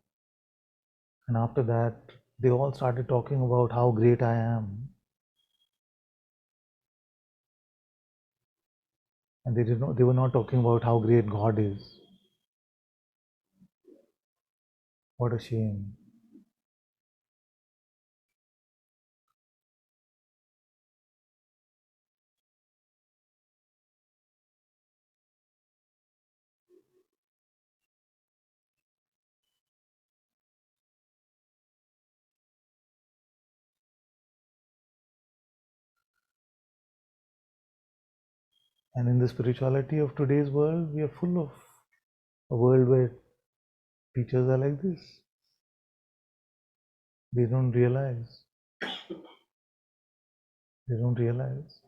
and after that, they all started talking about how great I am. And they were not talking about how great God is. What a shame. And in the spirituality of today's world, we are full of a world where teachers are like this. They don't realize. They don't realize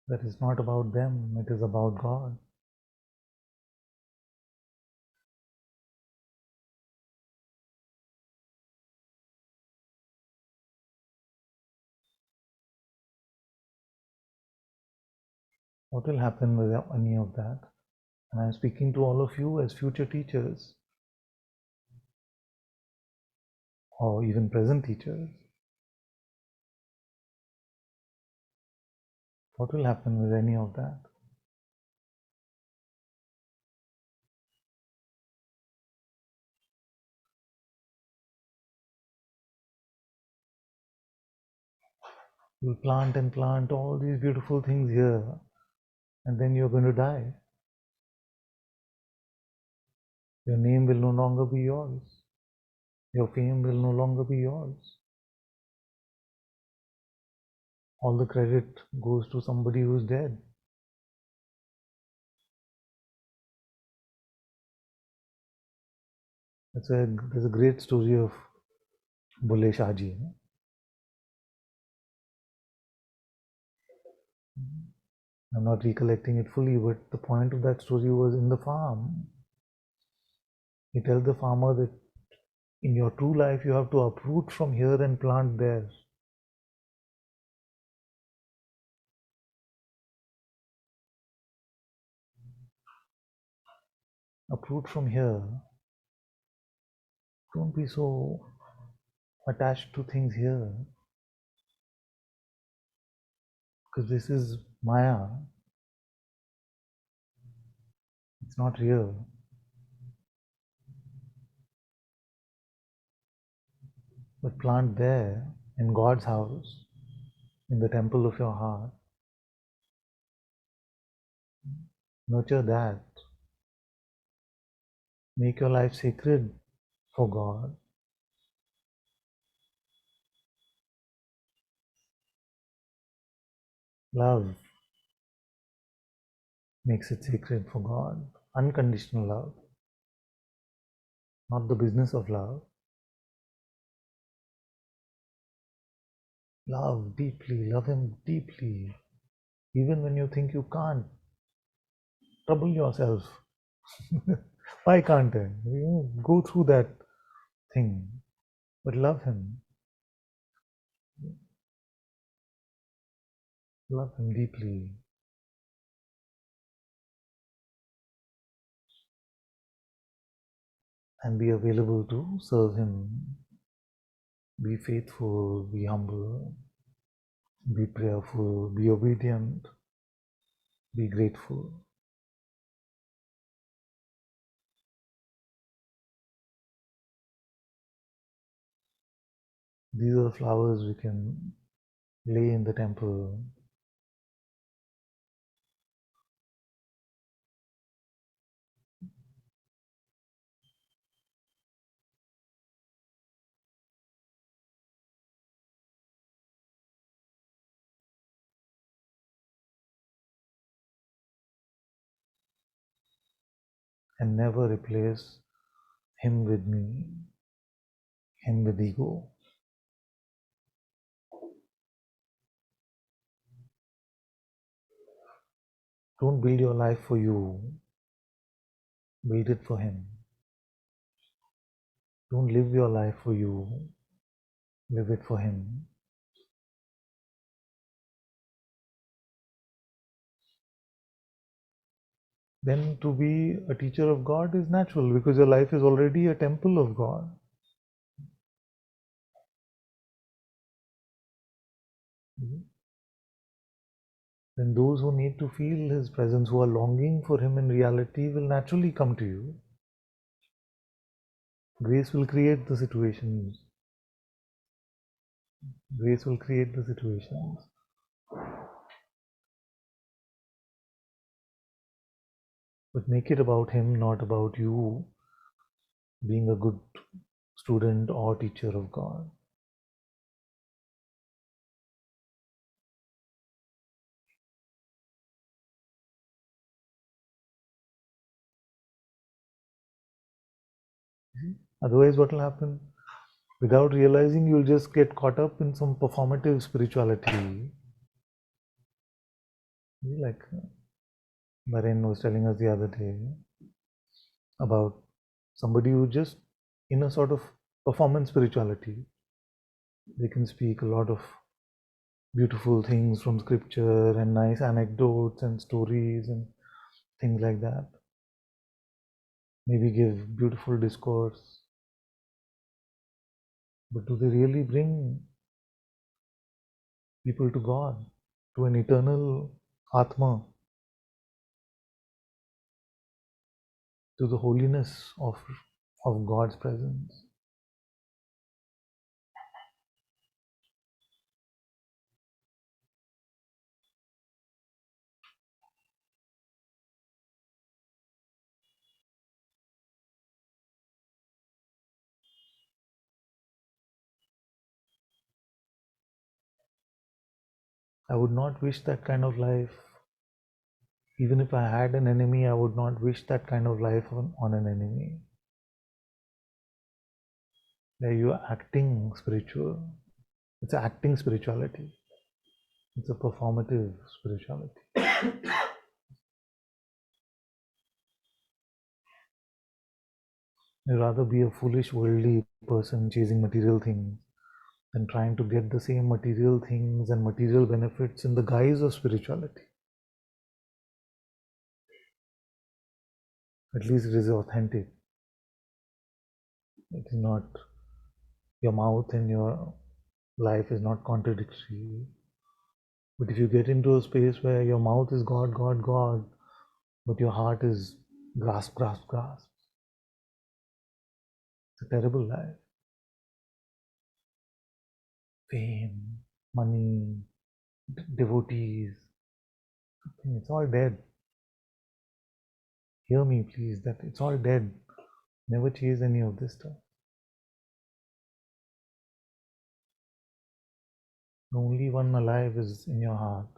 that it's not about them, it is about God. What will happen with any of that? And I'm speaking to all of you as future teachers or even present teachers. What will happen with any of that? You'll plant and plant all these beautiful things here, and then you're going to die. Your name will no longer be yours. Your fame will no longer be yours. All the credit goes to somebody who's dead. There's a great story of Bulle Shah Ji. I'm not recollecting it fully, but the point of that story was in the farm. He tells the farmer that in your true life you have to uproot from here and plant there. Uproot from here. Don't be so attached to things here, because this is Maya. It's not real. But plant there in God's house, in the temple of your heart. Nurture that. Make your life sacred for God. Love makes it sacred for God. Unconditional love, not the business of love. Love deeply, love Him deeply. Even when you think you can't, trouble yourself. Why can't I? Go through that thing, but love Him. Love Him deeply. And be available to serve Him. Be faithful, be humble, be prayerful, be obedient, be grateful. These are the flowers we can lay in the temple. And never replace Him with me, Him with ego. Don't build your life for you, build it for Him. Don't live your life for you, live it for Him. Then to be a teacher of God is natural because your life is already a temple of God. Then those who need to feel His presence, who are longing for Him in reality, will naturally come to you. Grace will create the situations. Grace will create the situations. But make it about Him, not about you being a good student or teacher of God. Otherwise, what will happen? Without realizing, you'll just get caught up in some performative spirituality. Like Maren was telling us the other day about somebody who just in a sort of performance spirituality. They can speak a lot of beautiful things from scripture and nice anecdotes and stories and things like that. Maybe give beautiful discourse, but do they really bring people to God, to an eternal Atma, to the holiness of God's presence? I would not wish that kind of life. Even if I had an enemy, I would not wish that kind of life on an enemy. Where you are acting spiritual. It's acting spirituality. It's a performative spirituality. I'd rather be a foolish worldly person chasing material things than trying to get the same material things and material benefits in the guise of spirituality. At least it is authentic. It is not, your mouth and your life is not contradictory. But if you get into a space where your mouth is God, God, God, but your heart is grasp, grasp, grasp, it's a terrible life. Fame, money, devotees, it's all dead. Hear me, please, that it's all dead. Never chase any of this stuff. The only one alive is in your heart.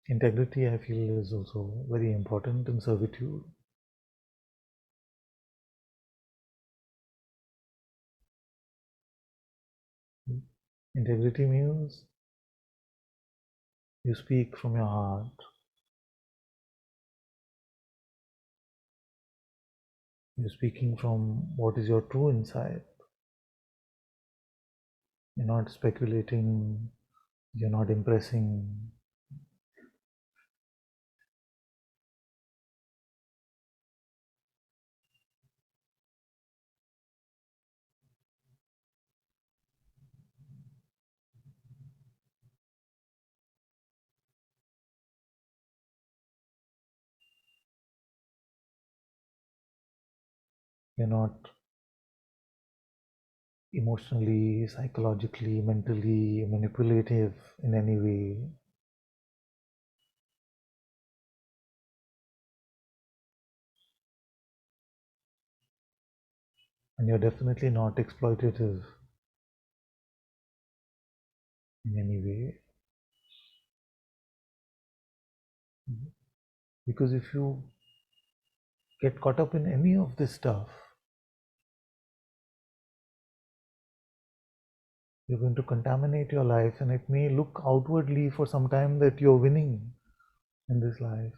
Integrity, I feel, is also very important in servitude. Integrity means you speak from your heart. You're speaking from what is your true insight. You're not speculating. You're not impressing. You're not emotionally, psychologically, mentally manipulative in any way. And you're definitely not exploitative in any way. Because if you get caught up in any of this stuff, you're going to contaminate your life, and it may look outwardly for some time that you're winning in this life.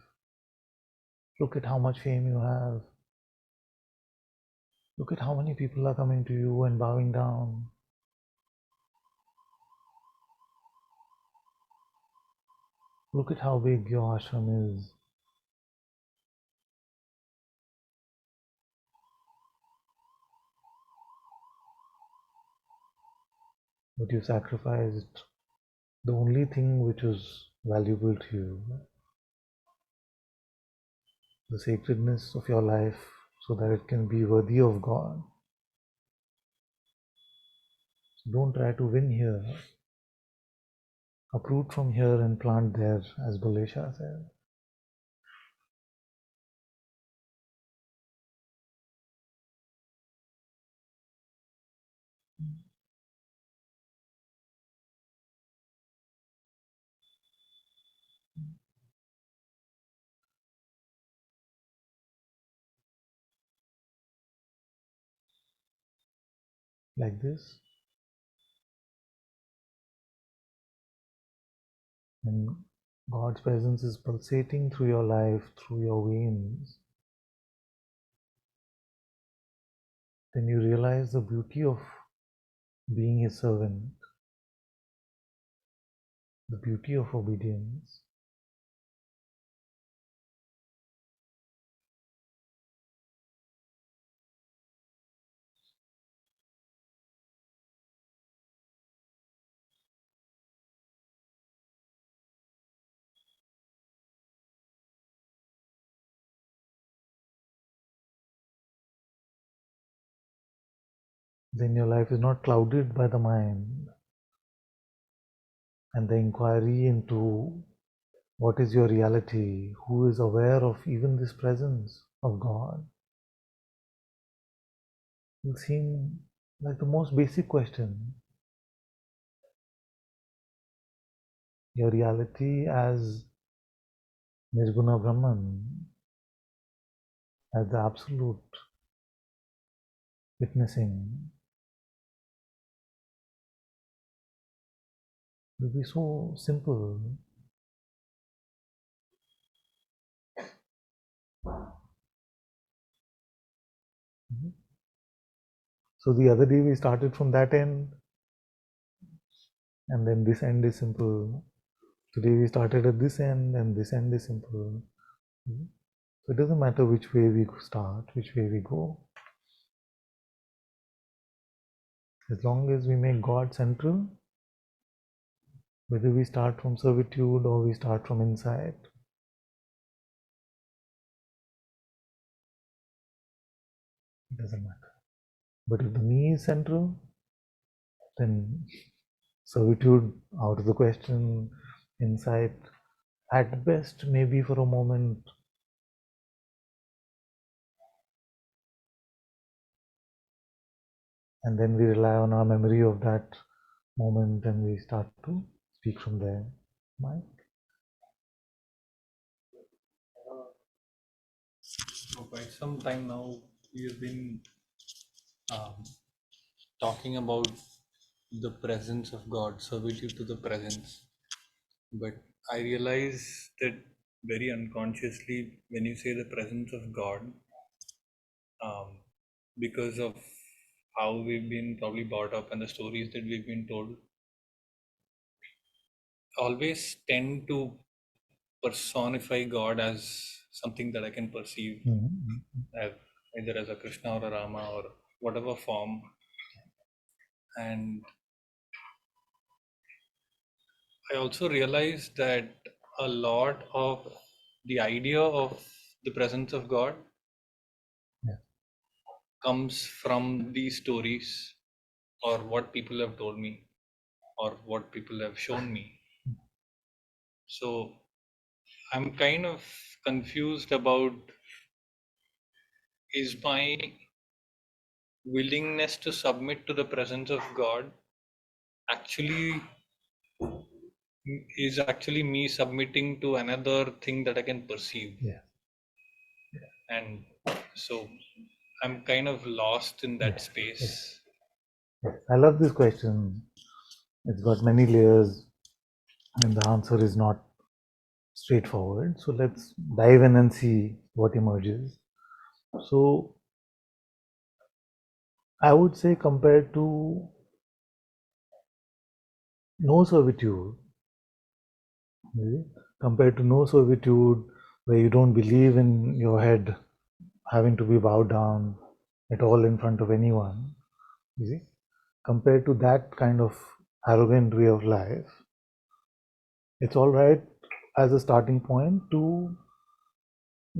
Look at how much fame you have. Look at how many people are coming to you and bowing down. Look at how big your ashram is. But you sacrificed the only thing which was valuable to you, the sacredness of your life, so that it can be worthy of God. So don't try to win here. Uproot from here and plant there, as Balesha said. Like this. And God's presence is pulsating through your life, through your veins. Then you realize the beauty of being His servant, the beauty of obedience. Then your life is not clouded by the mind and the inquiry into what is your reality, who is aware of even this presence of God. Will seem like the most basic question. Your reality as Nirguna Brahman, as the absolute witnessing, will be so simple. So the other day we started from that end, and then this end is simple. Today we started at this end, and this end is simple. So it doesn't matter which way we start, which way we go. As long as we make God central, whether we start from servitude or we start from insight, it doesn't matter. But if the me is central, then servitude out of the question, insight at best maybe for a moment, and then we rely on our memory of that moment and we start to speak from there. Mike? For quite some time now, we have been um, talking about the presence of God, servitude to the presence. But I realize that very unconsciously, when you say the presence of God, um, because of how we've been probably brought up and the stories that we've been told, always tend to personify God as something that I can perceive as either as a Krishna or a Rama or whatever form. And I also realized that a lot of the idea of the presence of God Yeah. comes from these stories or what people have told me or what people have shown me. So I'm kind of confused about, is my willingness to submit to the presence of God actually is actually me submitting to another thing that I can perceive. Yeah. And so I'm kind of lost in that Yes. space. Yes. I love this question. It's got many layers and the answer is not straightforward. So let's dive in and see what emerges. So I would say compared to no servitude, okay, compared to no servitude where you don't believe in your head having to be bowed down at all in front of anyone, you see, compared to that kind of arrogant way of life, it's all right as a starting point to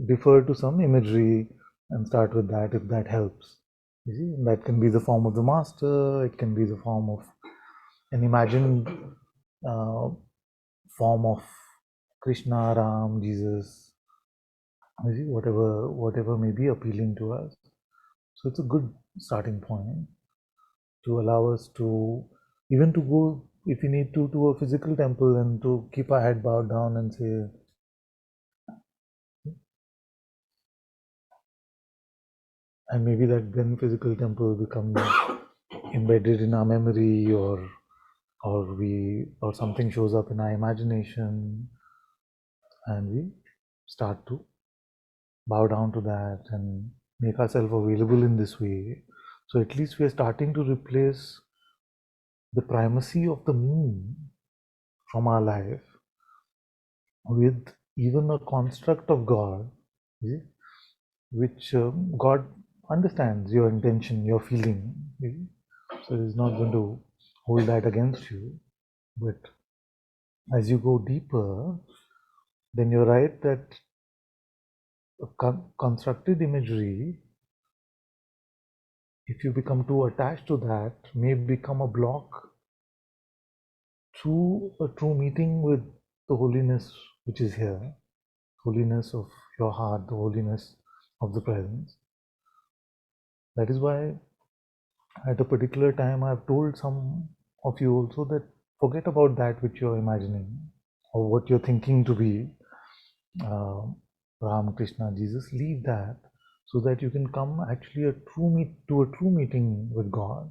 defer to some imagery and start with that if that helps. You see, that can be the form of the master, it can be the form of an imagined form of Krishna, Ram, Jesus, whatever may be appealing to us. So it's a good starting point to allow us to even to go, if we need to a physical temple and to keep our head bowed down and say, and maybe that then physical temple becomes embedded in our memory, or something shows up in our imagination, and we start to bow down to that and make ourselves available in this way. So at least we are starting to replace the primacy of the me from our life with even a construct of God, which God understands your intention, your feeling. So He's not going to hold that against you. But as you go deeper, then you're right that constructed imagery, if you become too attached to that, may become a block to a true meeting with the holiness which is here, holiness of your heart, the holiness of the presence. That is why at a particular time I've told some of you also that forget about that which you're imagining or what you're thinking to be uh, Ram, Krishna, Jesus. Leave that so that you can come actually to a true meeting with God,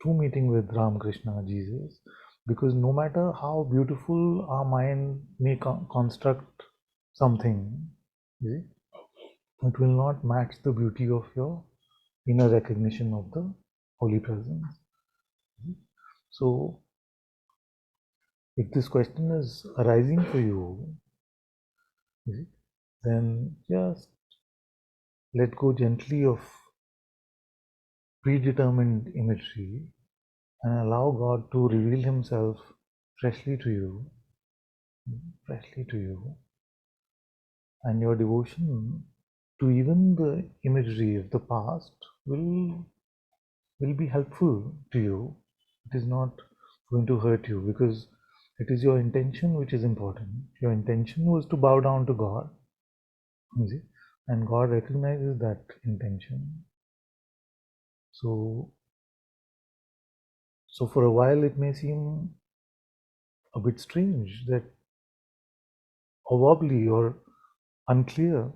true meeting with Ram, Krishna, Jesus. Because no matter how beautiful our mind may construct something, it will not match the beauty of your inner recognition of the holy presence. So, if this question is arising for you, then just let go gently of predetermined imagery and allow God to reveal Himself freshly to you, freshly to you, and your devotion to even the imagery of the past will be helpful to you. It is not going to hurt you because it is your intention which is important. Your intention was to bow down to God, you see, and God recognizes that intention. So, so for a while it may seem a bit strange that, or wobbly or unclear,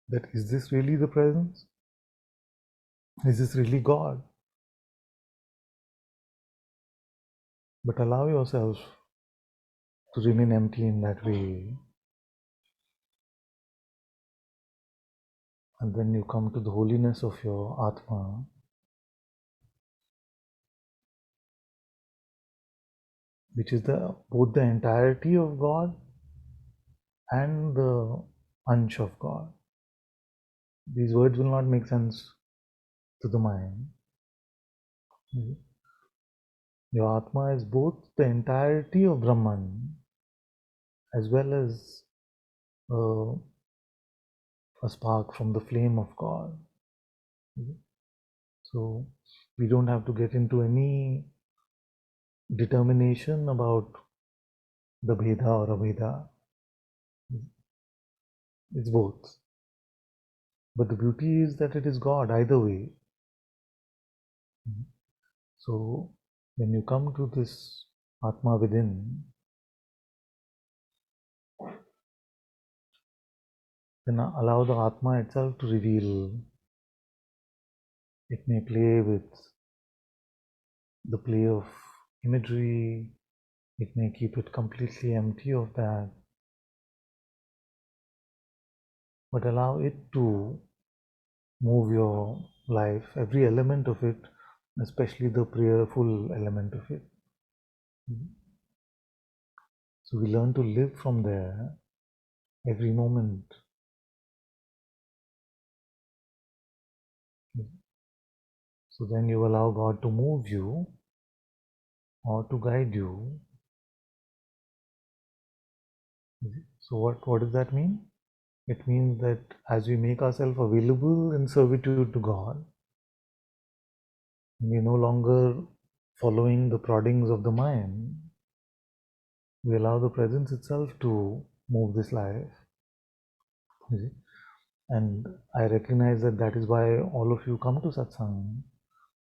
that is this really the presence? Is this really God? But allow yourself to remain empty in that way. And then you come to the holiness of your Atma, which is both the entirety of God and the ansh of God. These words will not make sense to the mind. Your Atma is both the entirety of Brahman as well as a spark from the flame of God. So we don't have to get into any determination about the Bheda or Abheda. It's both. But the beauty is that it is God either way. So when you come to this Atma within, then allow the Atma itself to reveal. It may play with the play of imagery, it may keep it completely empty of that, but allow it to move your life, every element of it, especially the prayerful element of it. So we learn to live from there every moment. So then you allow God to move you or to guide you. So what does that mean? It means that as we make ourselves available in servitude to God, We're no longer following the proddings of the mind. We allow the presence itself to move this life. You see? And I recognize that that is why all of you come to satsang,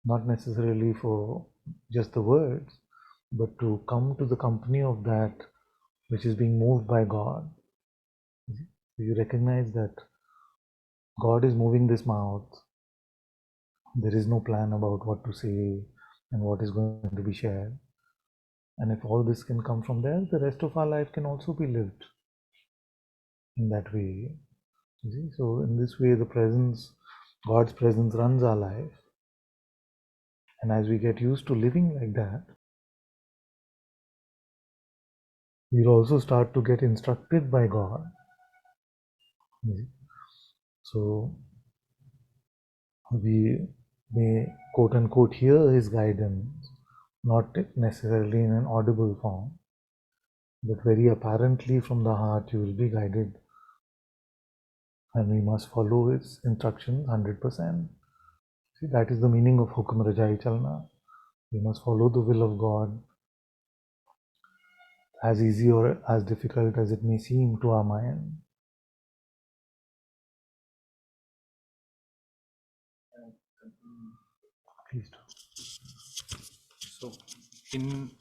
not necessarily for just the words, but to come to the company of that which is being moved by God. You recognize that God is moving this mouth. There is no plan about what to say and what is going to be shared. And if all this can come from there, the rest of our life can also be lived in that way. You see? So in this way, the presence, God's presence runs our life. And as we get used to living like that, we'll also start to get instructed by God. You see? So we may quote unquote hear his guidance, not necessarily in an audible form, but very apparently from the heart you will be guided, and we must follow its instructions 100%. See, that is the meaning of Hukum Rajai Chalna. We must follow the will of God, as easy or as difficult as it may seem to our mind. Please do. So, in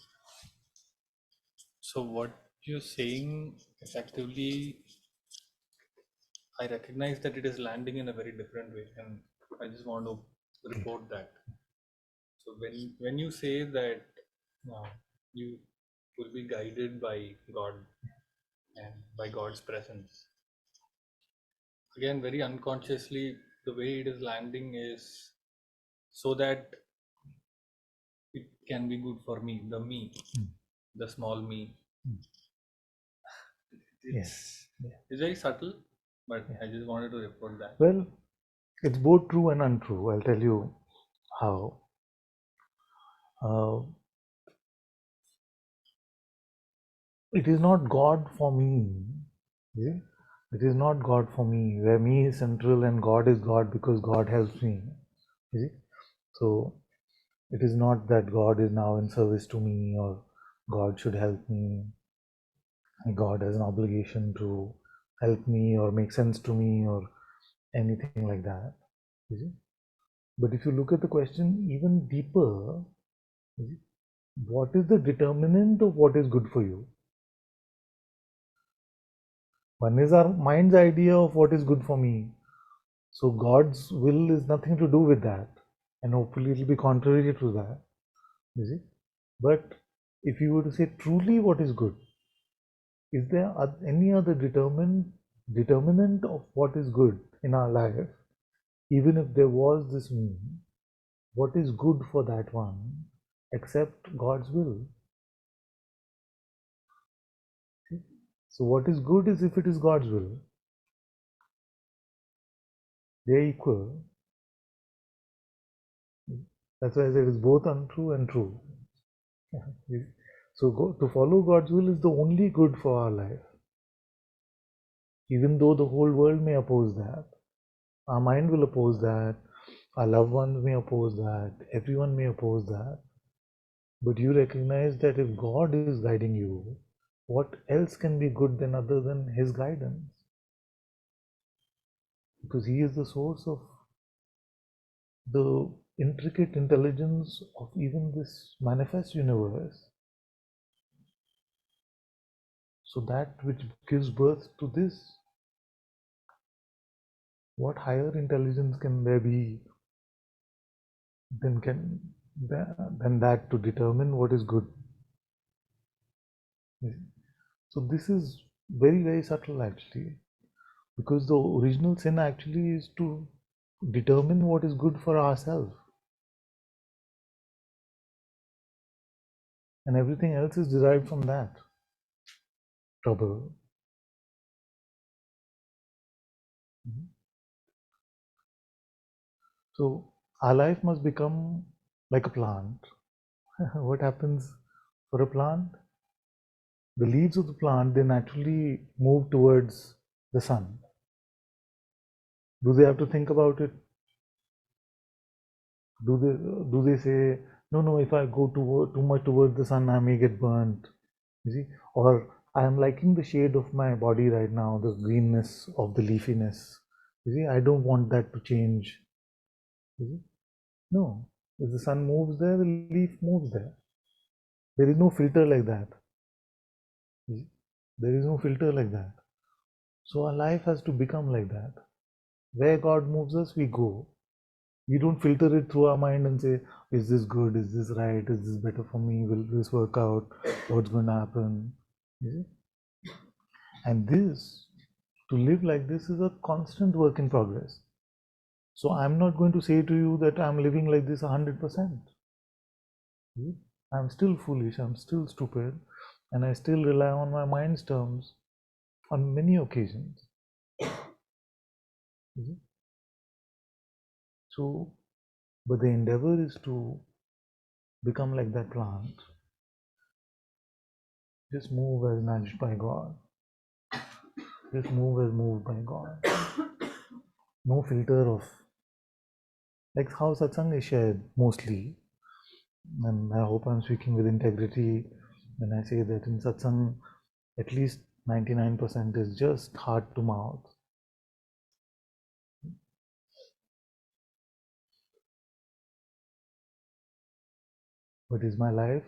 so what you're saying effectively, I recognize that it is landing in a very different way, and I just want to report that. So when you say that you will be guided by God and by God's presence, again, very unconsciously, the way it is landing is so that it can be good for me, the small me. Yes. Yeah. It's very subtle, but I just wanted to report that. Well, it's both true and untrue. I'll tell you how. It is not God for me. Yeah? It is not God for me, where me is central and God is God because God helps me. You see? So it is not that God is now in service to me or God should help me. God has an obligation to help me or make sense to me or anything like that. You see? But if you look at the question even deeper, you see, what is the determinant of what is good for you? One is our mind's idea of what is good for me. So God's will is nothing to do with that. And hopefully it will be contrary to that. You see? But if you were to say truly what is good, is there any other determinant of what is good in our life, even if there was this me, what is good for that one, except God's will? See? So what is good is if it is God's will. They are equal. That's why I said it's both untrue and true. So to follow God's will is the only good for our life. Even though the whole world may oppose that, our mind will oppose that, our loved ones may oppose that, everyone may oppose that. But you recognize that if God is guiding you, what else can be good than other than His guidance? Because He is the source of the intricate intelligence of even this manifest universe. So that which gives birth to this, what higher intelligence can there be than that to determine what is good? So this is very, very subtle actually, because the original sin actually is to determine what is good for ourselves, and everything else is derived from that trouble. So our life must become like a plant. What happens for a plant? The leaves of the plant, they naturally move towards the sun. Do they have to think about it? Do they say, no, no, if I go too much towards the sun, I may get burnt? You see, or I am liking the shade of my body right now, the greenness of the leafiness. You see, I don't want that to change. You see? No, if the sun moves there, the leaf moves there. There is no filter like that. You see? There is no filter like that. So our life has to become like that. Where God moves us, we go. We don't filter it through our mind and say, is this good? Is this right? Is this better for me? Will this work out? What's going to happen? You see? And this, to live like this, is a constant work in progress. So I'm not going to say to you that I'm living like this 100%. I'm still foolish, I'm still stupid, and I still rely on my mind's terms on many occasions. So, but the endeavor is to become like that plant. Just move as nudged by God. Just move as moved by God. No filter of, like how Satsang is shared mostly. And I hope I'm speaking with integrity when I say that in Satsang, at least 99% is just heart to mouth. But is my life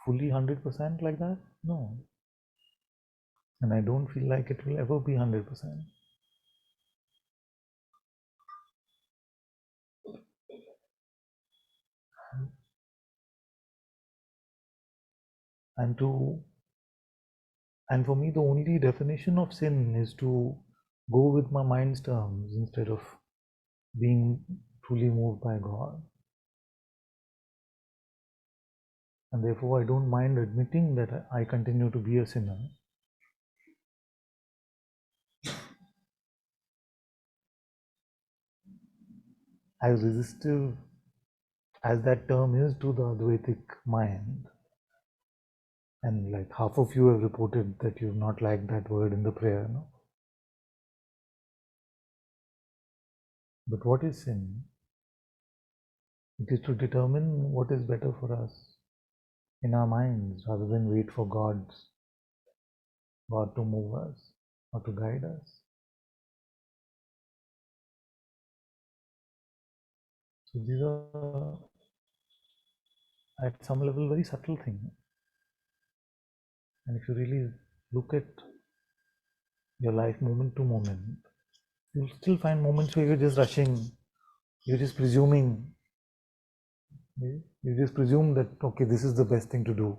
fully 100% like that? No. And I don't feel like it will ever be 100%. And to and for me the only definition of sin is to go with my mind's terms instead of being truly moved by God. And therefore I don't mind admitting that I continue to be a sinner. As resistive as that term is to the Advaitic mind, and like half of you have reported that you've not liked that word in the prayer, no? But what is sin? It is to determine what is better for us in our minds rather than wait for God to move us or to guide us. So these are at some level very subtle things. And if you really look at your life moment to moment, you'll still find moments where you're just rushing, you're just presuming, you just presume that, okay, this is the best thing to do.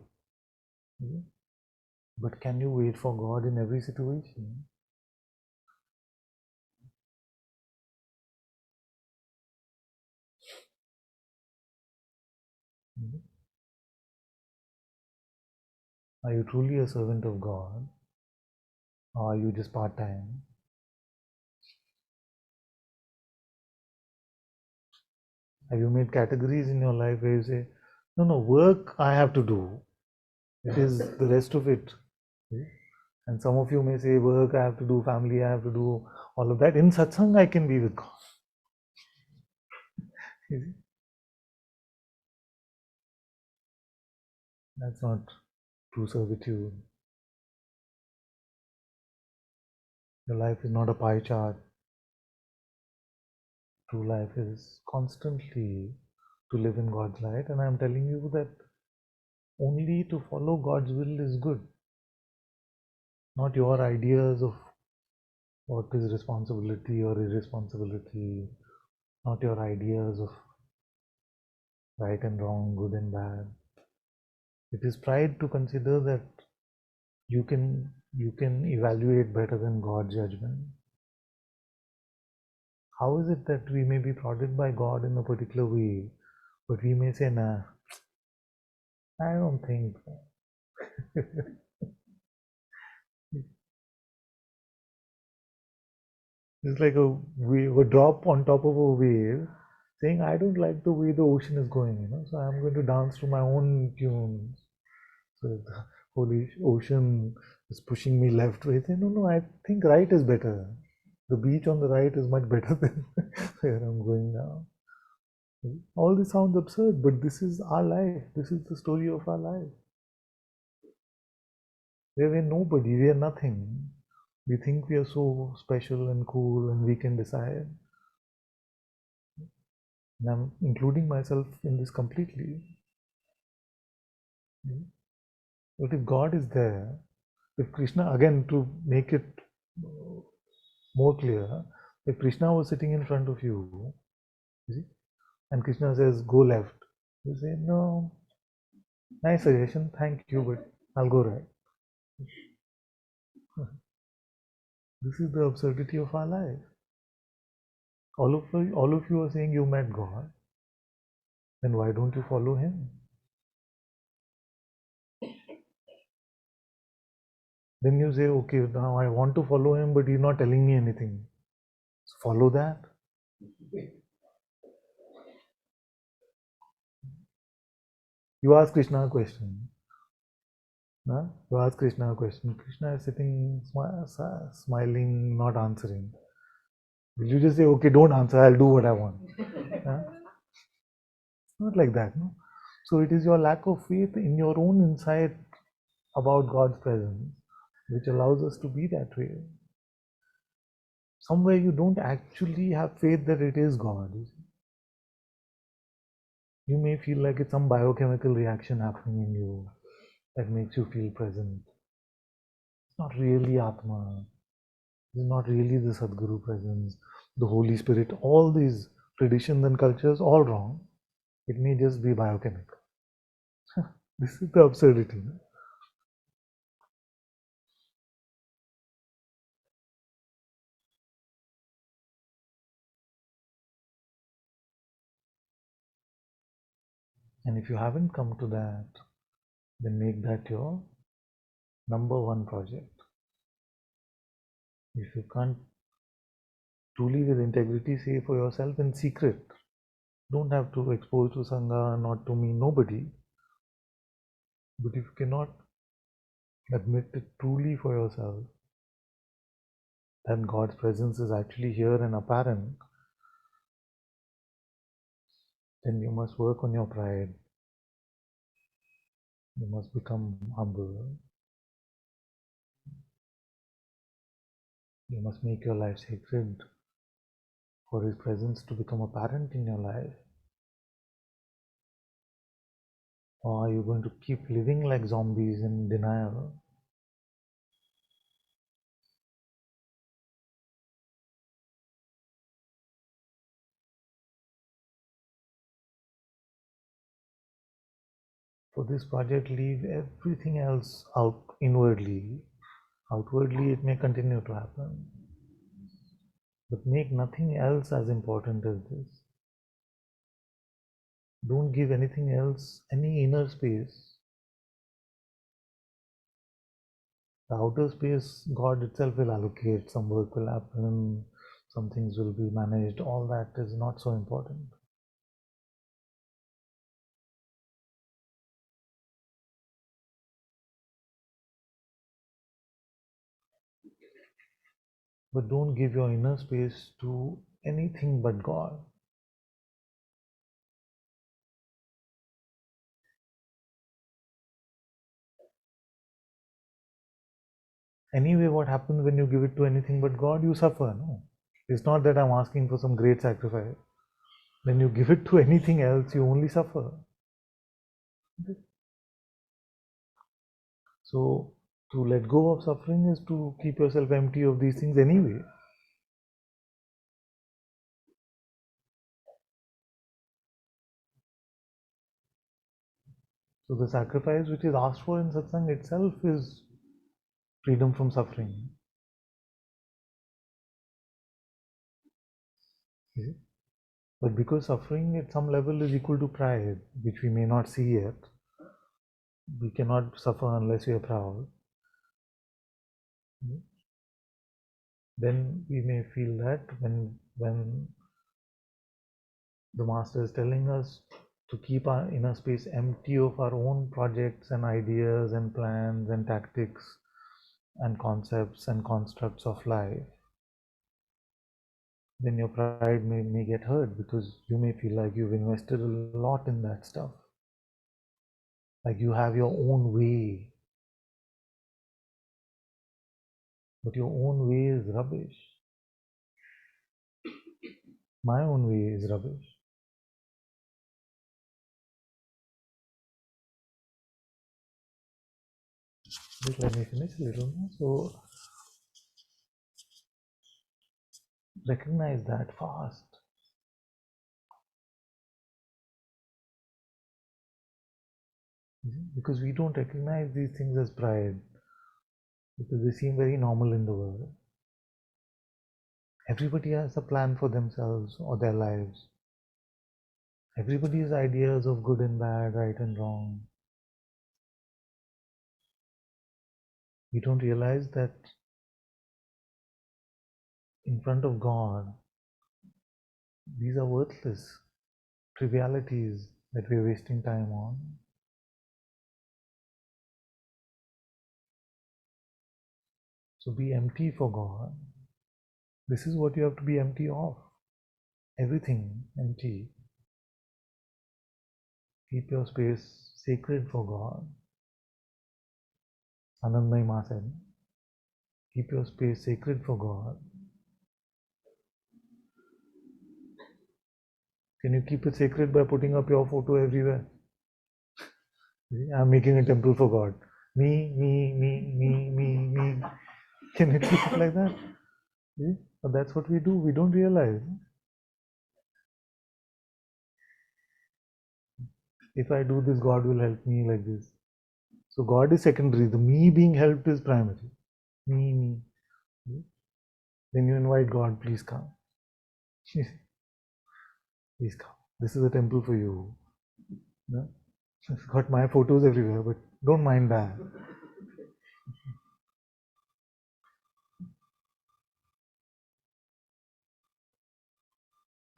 But can you wait for God in every situation? Are you truly a servant of God? Or are you just part time? Have you made categories in your life where you say, no, no, work I have to do, it is the rest of it? And some of you may say, work I have to do, family I have to do, all of that. In satsang, I can be with God. That's not true servitude. Your life is not a pie chart. True life is constantly to live in God's light. And I'm telling you that only to follow God's will is good. Not your ideas of what is responsibility or irresponsibility, not your ideas of right and wrong, good and bad. It is pride to consider that you can evaluate better than God's judgment. How is it that we may be prodded by God in a particular way, but we may say, nah, I don't think so. It's like a drop on top of a wave saying, I don't like the way the ocean is going, so I'm going to dance to my own tunes. So the whole ocean is pushing me left way. I say, no, no, I think right is better. The beach on the right is much better than where I'm going now. All this sounds absurd, but this is our life. This is the story of our life. Where we're nobody, we are nothing. We think we are so special and cool and we can decide. And I'm including myself in this completely. But if God is there, if Krishna, again to make it more clear, if Krishna was sitting in front of you, see, and Krishna says, go left, you say, no, nice suggestion, thank you, but I'll go right. This is the absurdity of our life. All of you are saying you met God, then why don't you follow Him? Then you say, okay, now I want to follow Him, but He's not telling me anything. So follow that. You ask Krishna a question. Huh? You ask Krishna a question. Krishna is sitting, smiling, not answering. Will you just say, okay, don't answer, I'll do what I want? Huh? It's not like that, no? So it is your lack of faith in your own insight about God's presence which allows us to be that way. Somewhere you don't actually have faith that it is God. You may feel like it's some biochemical reaction happening in you that makes you feel present. It's not really Atma. It's not really the Sadguru presence, the Holy Spirit. All these traditions and cultures, all wrong. It may just be biochemical. This is the absurdity. No? And if you haven't come to that, then make that your number one project. If you can't truly with integrity say for yourself in secret, don't have to expose to Sangha, not to me, nobody. But if you cannot admit it truly for yourself, that God's presence is actually here and apparent, then you must work on your pride. You must become humble. You must make your life sacred for His presence to become apparent in your life. Or are you going to keep living like zombies in denial? For this project, leave everything else out inwardly. Outwardly, it may continue to happen. But make nothing else as important as this. Don't give anything else any inner space. The outer space, God itself will allocate, some work will happen, some things will be managed, all that is not so important. But don't give your inner space to anything but God. Anyway, what happens when you give it to anything but God? You suffer, no? It's not that I'm asking for some great sacrifice. When you give it to anything else, you only suffer. So, to let go of suffering is to keep yourself empty of these things anyway. So, the sacrifice which is asked for in satsang itself is freedom from suffering. But because suffering at some level is equal to pride, which we may not see yet, we cannot suffer unless we are proud. Then we may feel that when the master is telling us to keep our inner space empty of our own projects and ideas and plans and tactics and concepts and constructs of life, then your pride may get hurt because you may feel like you've invested a lot in that stuff. Like you have your own way, but your own way is rubbish. My own way is rubbish. Just let me finish a little more. So recognize that fast. Because we don't recognize these things as pride because they seem very normal in the world. Everybody has a plan for themselves or their lives. Everybody has ideas of good and bad, right and wrong. We don't realize that in front of God, these are worthless trivialities that we're wasting time on. So be empty for God. This is what you have to be empty of. Everything empty. Keep your space sacred for God. Anandamayi Ma said, keep your space sacred for God. Can you keep it sacred by putting up your photo everywhere? I'm making a temple for God. Me. Can you keep it like that? But that's what we do. We don't realize. If I do this, God will help me like this. So God is secondary. The me being helped is primary. Me. Then you invite God, please come. Please come. This is a temple for you. No? It's got my photos everywhere, but don't mind that.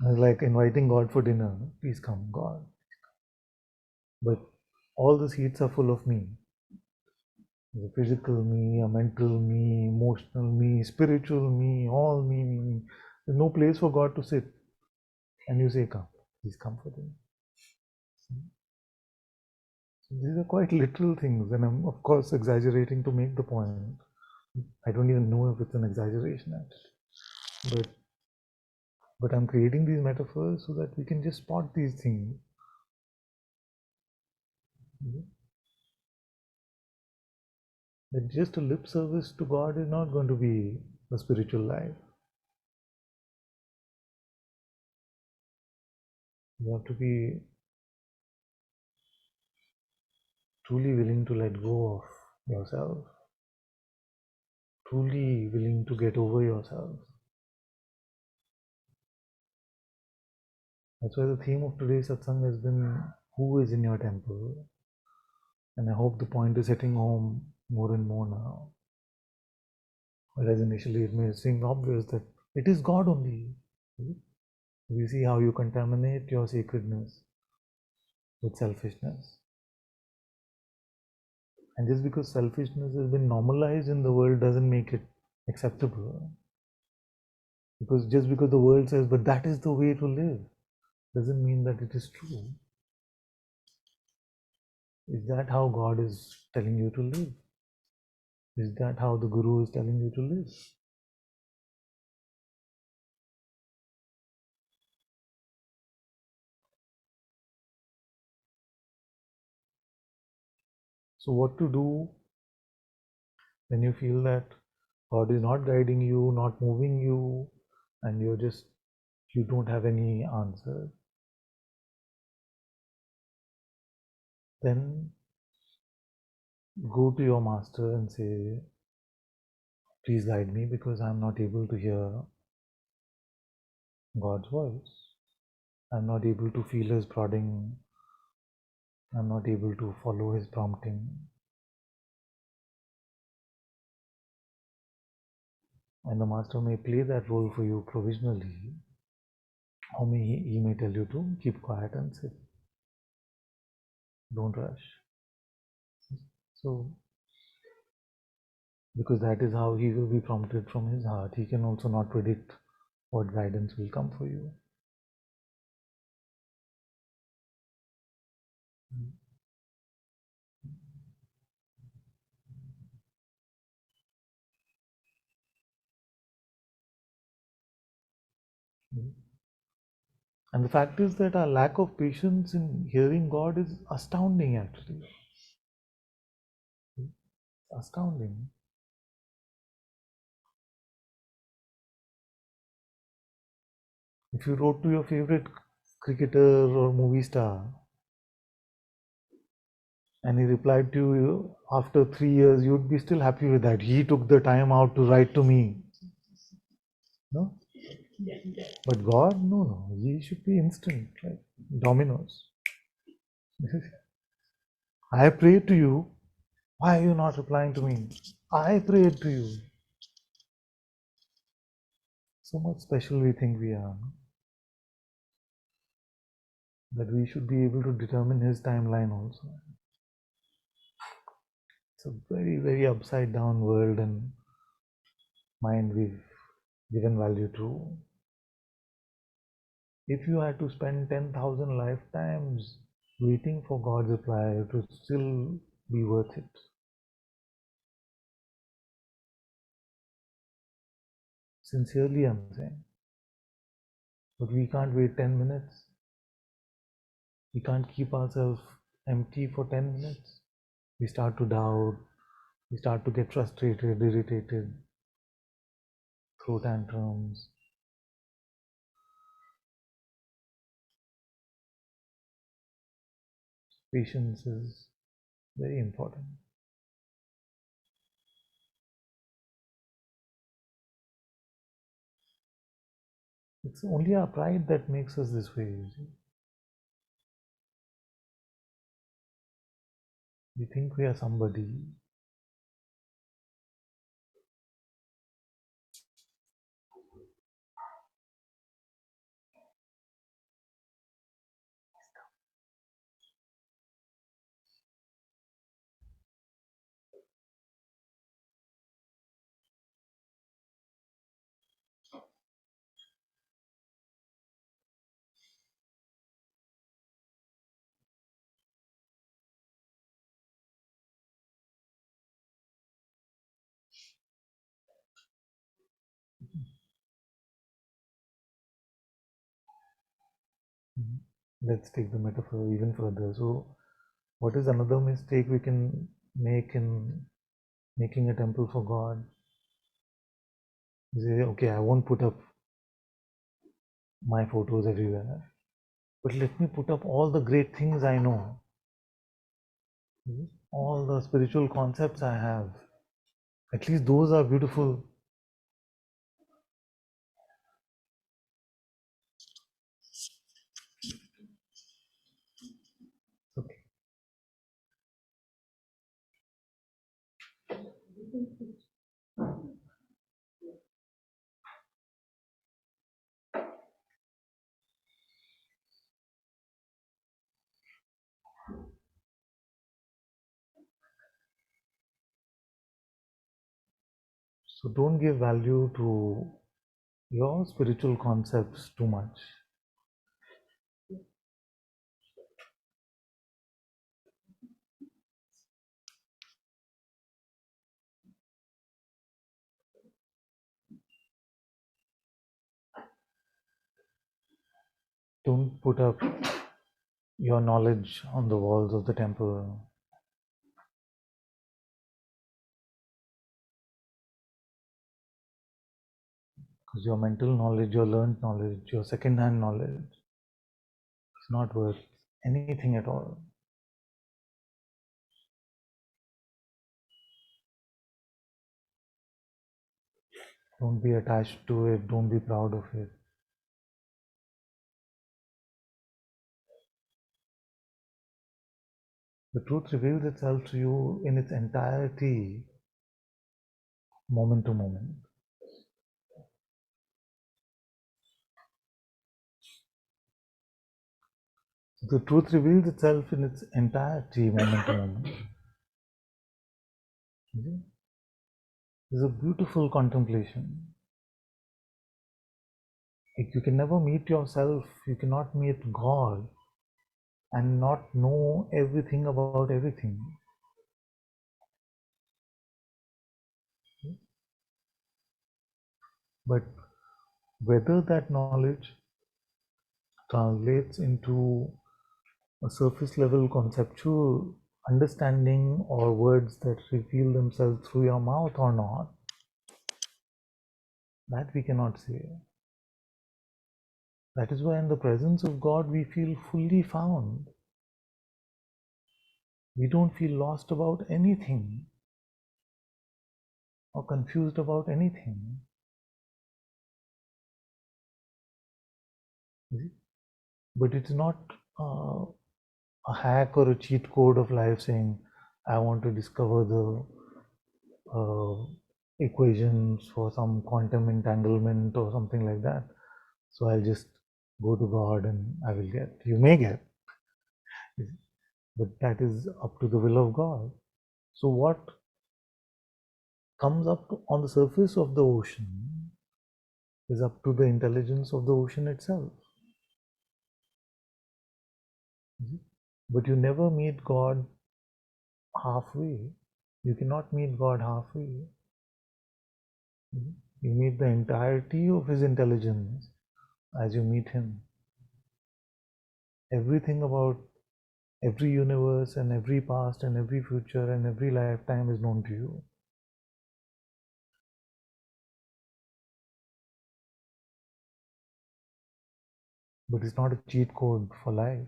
It's like inviting God for dinner. Please come, God. But all the seats are full of me. The physical me, a mental me, emotional me, spiritual me, all me. There's no place for God to sit. And you say, come, please come for dinner. So these are quite literal things, and I'm of course exaggerating to make the point. I don't even know if it's an exaggeration actually. But I'm creating these metaphors so that we can just spot these things. That just a lip service to God is not going to be a spiritual life. You have to be truly willing to let go of yourself, truly willing to get over yourself. That's why the theme of today's satsang has been who is in your temple. And I hope the point is hitting home more and more now. Whereas initially it may seem obvious that it is God only. We see how you contaminate your sacredness with selfishness. And just because selfishness has been normalized in the world doesn't make it acceptable. Because just because the world says, but that is the way to live, doesn't mean that it is true. Is that how God is telling you to live? Is that how the Guru is telling you to live? So, what to do when you feel that God is not guiding you, not moving you, and you don't have any answer? Then go to your master and say, please guide me because I'm not able to hear God's voice. I'm not able to feel His prodding. I'm not able to follow His prompting. And the master may play that role for you provisionally, or he may tell you to keep quiet and sit. Don't rush. So, because that is how he will be prompted from his heart. He can also not predict what guidance will come for you. And the fact is that our lack of patience in hearing God is astounding, actually. Astounding. If you wrote to your favorite cricketer or movie star and he replied to you after 3 years, you'd be still happy with that. He took the time out to write to me. No? But God, no. He should be instant, like dominoes. I prayed to you. Why are you not replying to me? I prayed to you. So much special we think we are, no? That we should be able to determine his timeline also. It's a very, very upside down world and mind we've given value to. If you had to spend 10,000 lifetimes waiting for God's reply, it would still be worth it. Sincerely, I'm saying. But we can't wait 10 minutes. We can't keep ourselves empty for 10 minutes. We start to doubt. We start to get frustrated, irritated, throw tantrums. Patience is very important. It's only our pride that makes us this way, you see. We think we are somebody. Let's take the metaphor even further. So, what is another mistake we can make in making a temple for God? You say, okay, I won't put up my photos everywhere, but let me put up all the great things I know, all the spiritual concepts I have. At least those are beautiful. Okay. So don't give value to your spiritual concepts too much. Don't put up your knowledge on the walls of the temple. Because your mental knowledge, your learned knowledge, your second-hand knowledge is not worth anything at all. Don't be attached to it. Don't be proud of it. The truth reveals itself to you in its entirety, moment to moment. The truth reveals itself in its entirety, moment to moment. It's a beautiful contemplation. You can never meet yourself, you cannot meet God and not know everything about everything. But whether that knowledge translates into a surface level conceptual understanding or words that reveal themselves through your mouth or not, that we cannot say. That is why in the presence of God we feel fully found. We don't feel lost about anything or confused about anything. But it's not a hack or a cheat code of life saying, I want to discover the equations for some quantum entanglement or something like that. So I'll just go to God and I will get. You may get, but that is up to the will of God. So what comes up on the surface of the ocean is up to the intelligence of the ocean itself. But you never meet God halfway. You cannot meet God halfway. You meet the entirety of His intelligence as you meet Him. Everything about every universe and every past and every future and every lifetime is known to you. But it's not a cheat code for life.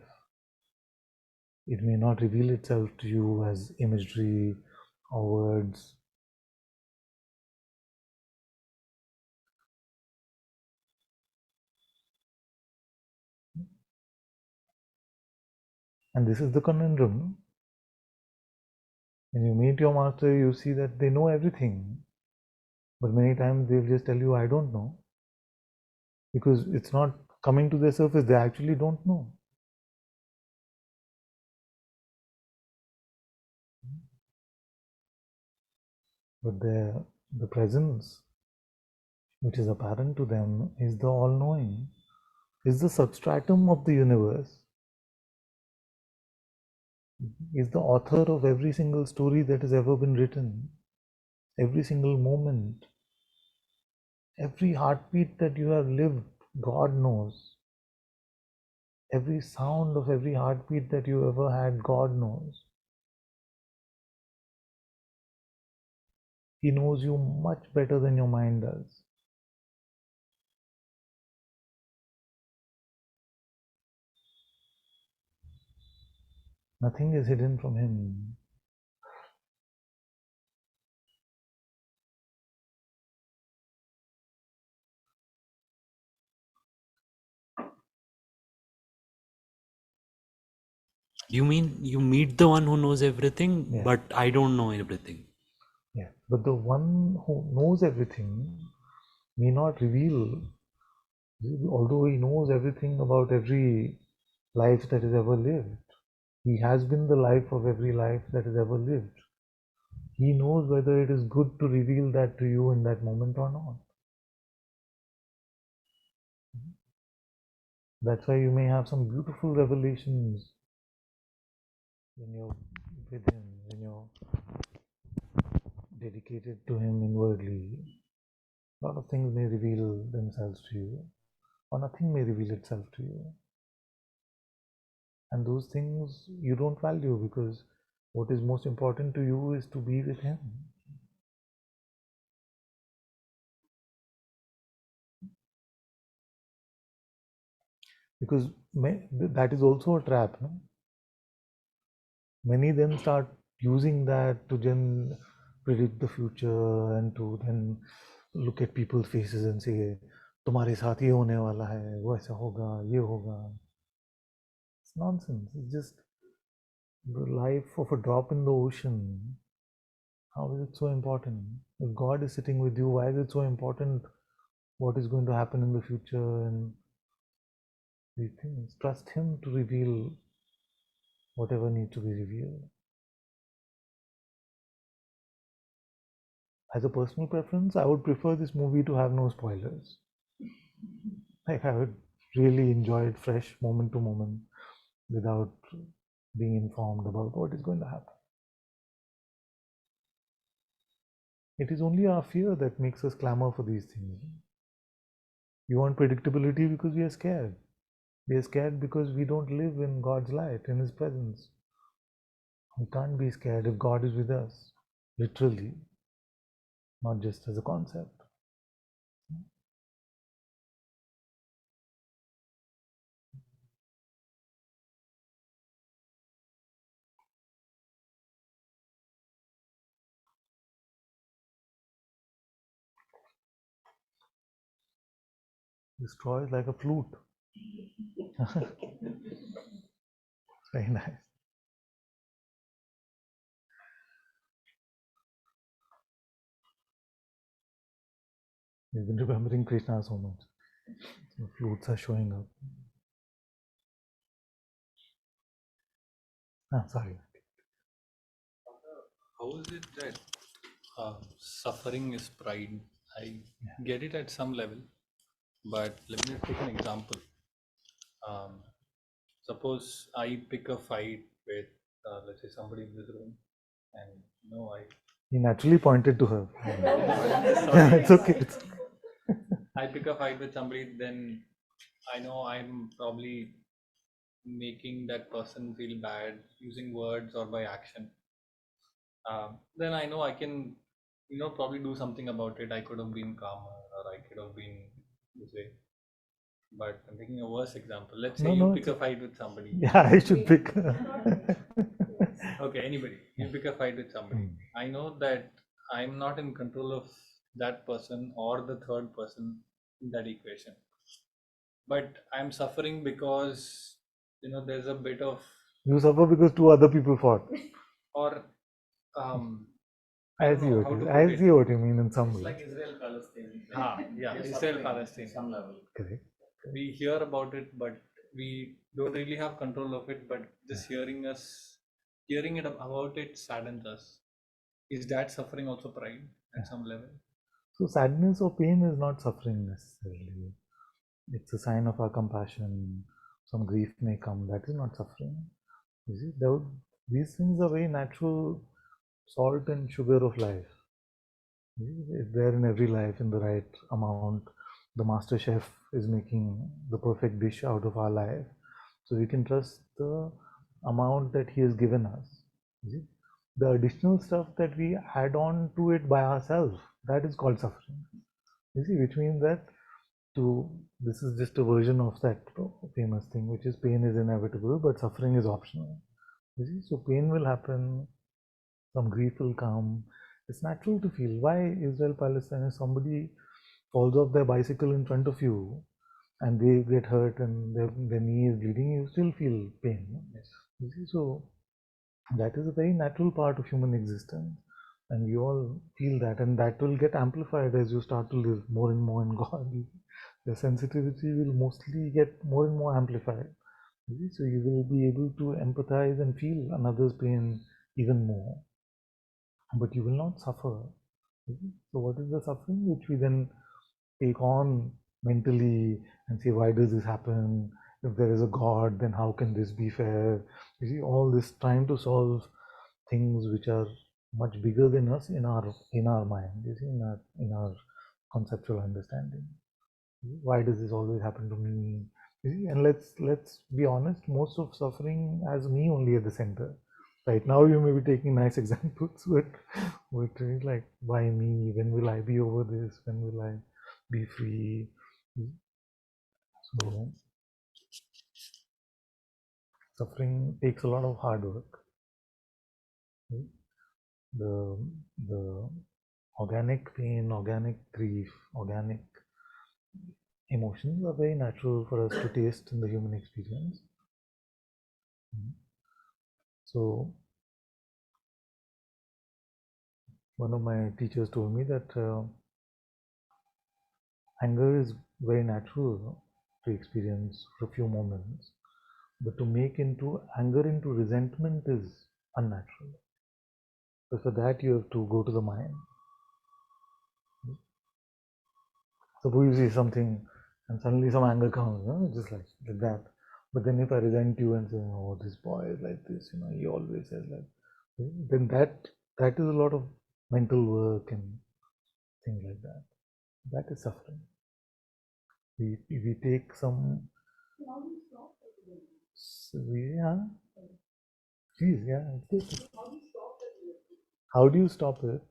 It may not reveal itself to you as imagery or words. And this is the conundrum. When you meet your master, you see that they know everything. But many times they'll just tell you, I don't know. Because it's not coming to their surface. They actually don't know. But the presence which is apparent to them is the all-knowing, is the substratum of the universe, is the author of every single story that has ever been written, every single moment, every heartbeat that you have lived, God knows. Every sound of every heartbeat that you ever had, God knows. He knows you much better than your mind does. Nothing is hidden from Him. You mean you meet the one who knows everything, Yeah. but I don't know everything. Yeah. But the one who knows everything may not reveal, although He knows everything about every life that is ever lived. He has been the life of every life that is ever lived. He knows whether it is good to reveal that to you in that moment or not. That's why you may have some beautiful revelations when you're with Him, when you're dedicated to Him inwardly. A lot of things may reveal themselves to you, or nothing may reveal itself to you. And those things you don't value because what is most important to you is to be with Him. Because that is also a trap. No? Many then start using that to then predict the future and to then look at people's faces and say, तुम्हारे साथ ये होने वाला है, वो ऐसा होगा, ये होगा. It's nonsense. It's just the life of a drop in the ocean. How is it so important? If God is sitting with you, why is it so important what is going to happen in the future and these things? Trust Him to reveal whatever needs to be revealed. As a personal preference, I would prefer this movie to have no spoilers. Like I would really enjoy it fresh, moment to moment, without being informed about what is going to happen. It is only our fear that makes us clamor for these things. We want predictability because we are scared. We are scared because we don't live in God's light, in His presence. We can't be scared if God is with us, literally, not just as a concept. The straw is like a flute. Very nice. We've been remembering Krishna so much. So flutes are showing up. Sorry. How is it that suffering is pride? I get it at some level, but let me take an example. Suppose I pick a fight with, let's say, somebody in this room, and He naturally pointed to her. sorry, It's okay. I pick a fight with somebody, then I know I'm probably making that person feel bad using words or by action. Then I know I can, probably do something about it. I could have been calmer, or I could have been this way. But I'm taking a worse example. Let's say you pick a fight with somebody. Yeah, I should pick. Okay, anybody. You pick a fight with somebody. I know that I'm not in control of that person or the third person in that equation. But I'm suffering because, there's a bit of, You suffer because two other people fought. or I see what you mean in some way. Like Israel Palestine. yeah, Israel Palestine. Some level. Correct. We hear about it, but we don't really have control of it. But just hearing it about it saddens us. Is that suffering also pride at some level? So sadness or pain is not suffering necessarily. It's a sign of our compassion. Some grief may come. That is not suffering. You see, these things are very natural salt and sugar of life. It's there in every life in the right amount. The master chef is making the perfect dish out of our life. So we can trust the amount that he has given us. The additional stuff that we add on to it by ourselves, that is called suffering. You see, which means that this is just a version of that famous thing, which is pain is inevitable, but suffering is optional. You see, so pain will happen, some grief will come. It's natural to feel. Why Israel Palestine? If somebody falls off their bicycle in front of you and they get hurt and their knee is bleeding, you still feel pain. Yes. You see, so that is a very natural part of human existence, and we all feel that, and that will get amplified as you start to live more and more in God. The sensitivity will mostly get more and more amplified. So you will be able to empathize and feel another's pain even more, but you will not suffer. So what is the suffering which we then take on mentally and say, why does this happen? If there is a God, then how can this be fair? You see, all this trying to solve things which are much bigger than us in our mind, you see, in our conceptual understanding. Why does this always happen to me? You see, and let's be honest, most of suffering has me only at the center. Right now you may be taking nice examples, but it's like, why me? When will I be over this? When will I be free? So suffering takes a lot of hard work. The organic pain, organic grief, organic emotions are very natural for us to taste in the human experience. So one of my teachers told me that anger is very natural to experience for a few moments, but to make into anger into resentment is unnatural. So for that you have to go to the mind. Suppose you see something and suddenly some anger comes, just like that. But then if I resent you and say, oh, this boy is like this, he always says like, then that is a lot of mental work and things like that. That is suffering. We take some, yeah, geez, yeah. How do you stop it?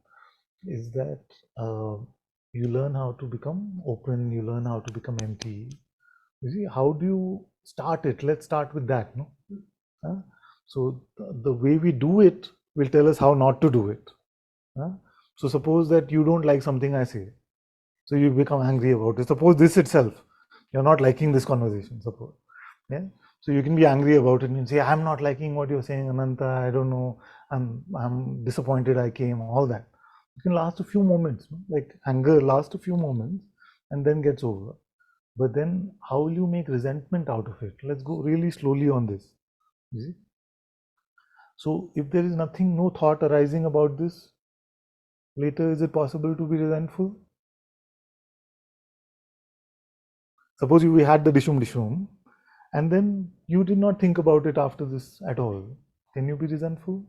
Is that you learn how to become open, you learn how to become empty. You see, how do you start it? Let's start with that, no? Huh? So the way we do it will tell us how not to do it. Huh? So suppose that you don't like something I say, so you become angry about it. Suppose this itself, you're not liking this conversation. Suppose, yeah. So you can be angry about it and say, I'm not liking what you're saying, Ananta. I don't know. I'm disappointed. I came. All that. It can last a few moments. No? Like anger lasts a few moments and then gets over. But then, how will you make resentment out of it? Let's go really slowly on this. You see? So if there is nothing, no thought arising about this, later is it possible to be resentful? Suppose we had the dishum, and then you did not think about it after this at all. Can you be resentful?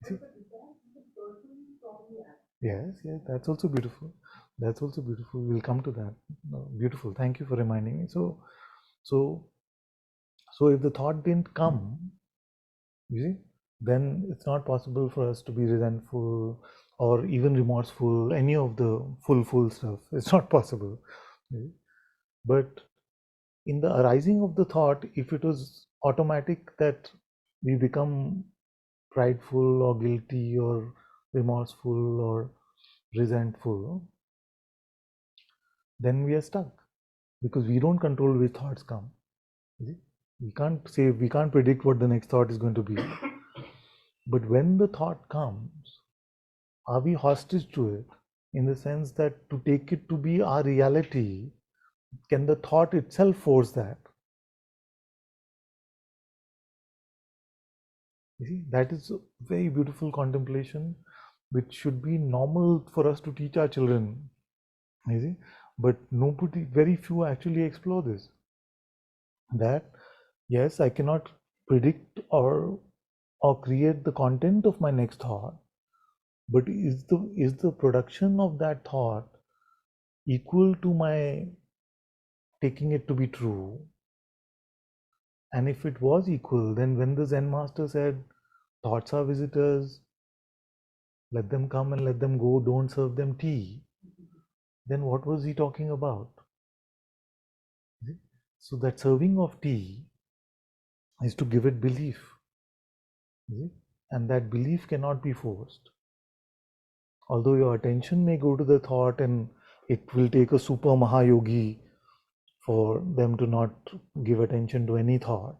See? Yes, yes, that's also beautiful. That's also beautiful. We'll come to that. Beautiful. Thank you for reminding me. So, so if the thought didn't come, you see, then it's not possible for us to be resentful or even remorseful, any of the full stuff. It's not possible. But in the arising of the thought, if it was automatic that we become prideful or guilty or remorseful or resentful, then we are stuck because we don't control which thoughts come. We can't say, we can't predict what the next thought is going to be. But when the thought comes, are we hostage to it in the sense that to take it to be our reality, can the thought itself force that? You see, that is a very beautiful contemplation, which should be normal for us to teach our children. You see, but nobody, very few actually explore this. That yes, I cannot predict or create the content of my next thought, but is the production of that thought equal to my taking it to be true? And if it was equal, then when the Zen master said, thoughts are visitors, let them come and let them go, don't serve them tea, then what was he talking about? So that serving of tea is to give it belief. And that belief cannot be forced. Although your attention may go to the thought and it will take a super Mahayogi for them to not give attention to any thought.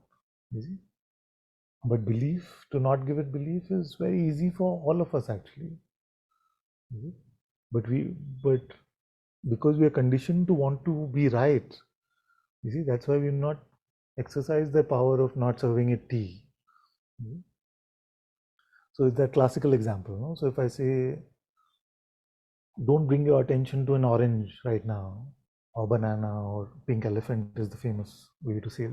But belief, to not give it belief is very easy for all of us actually. But but because we are conditioned to want to be right, that's why we not exercise the power of not serving it tea. So it's that classical example. No? So if I say, don't bring your attention to an orange right now, or banana, or pink elephant is the famous way to say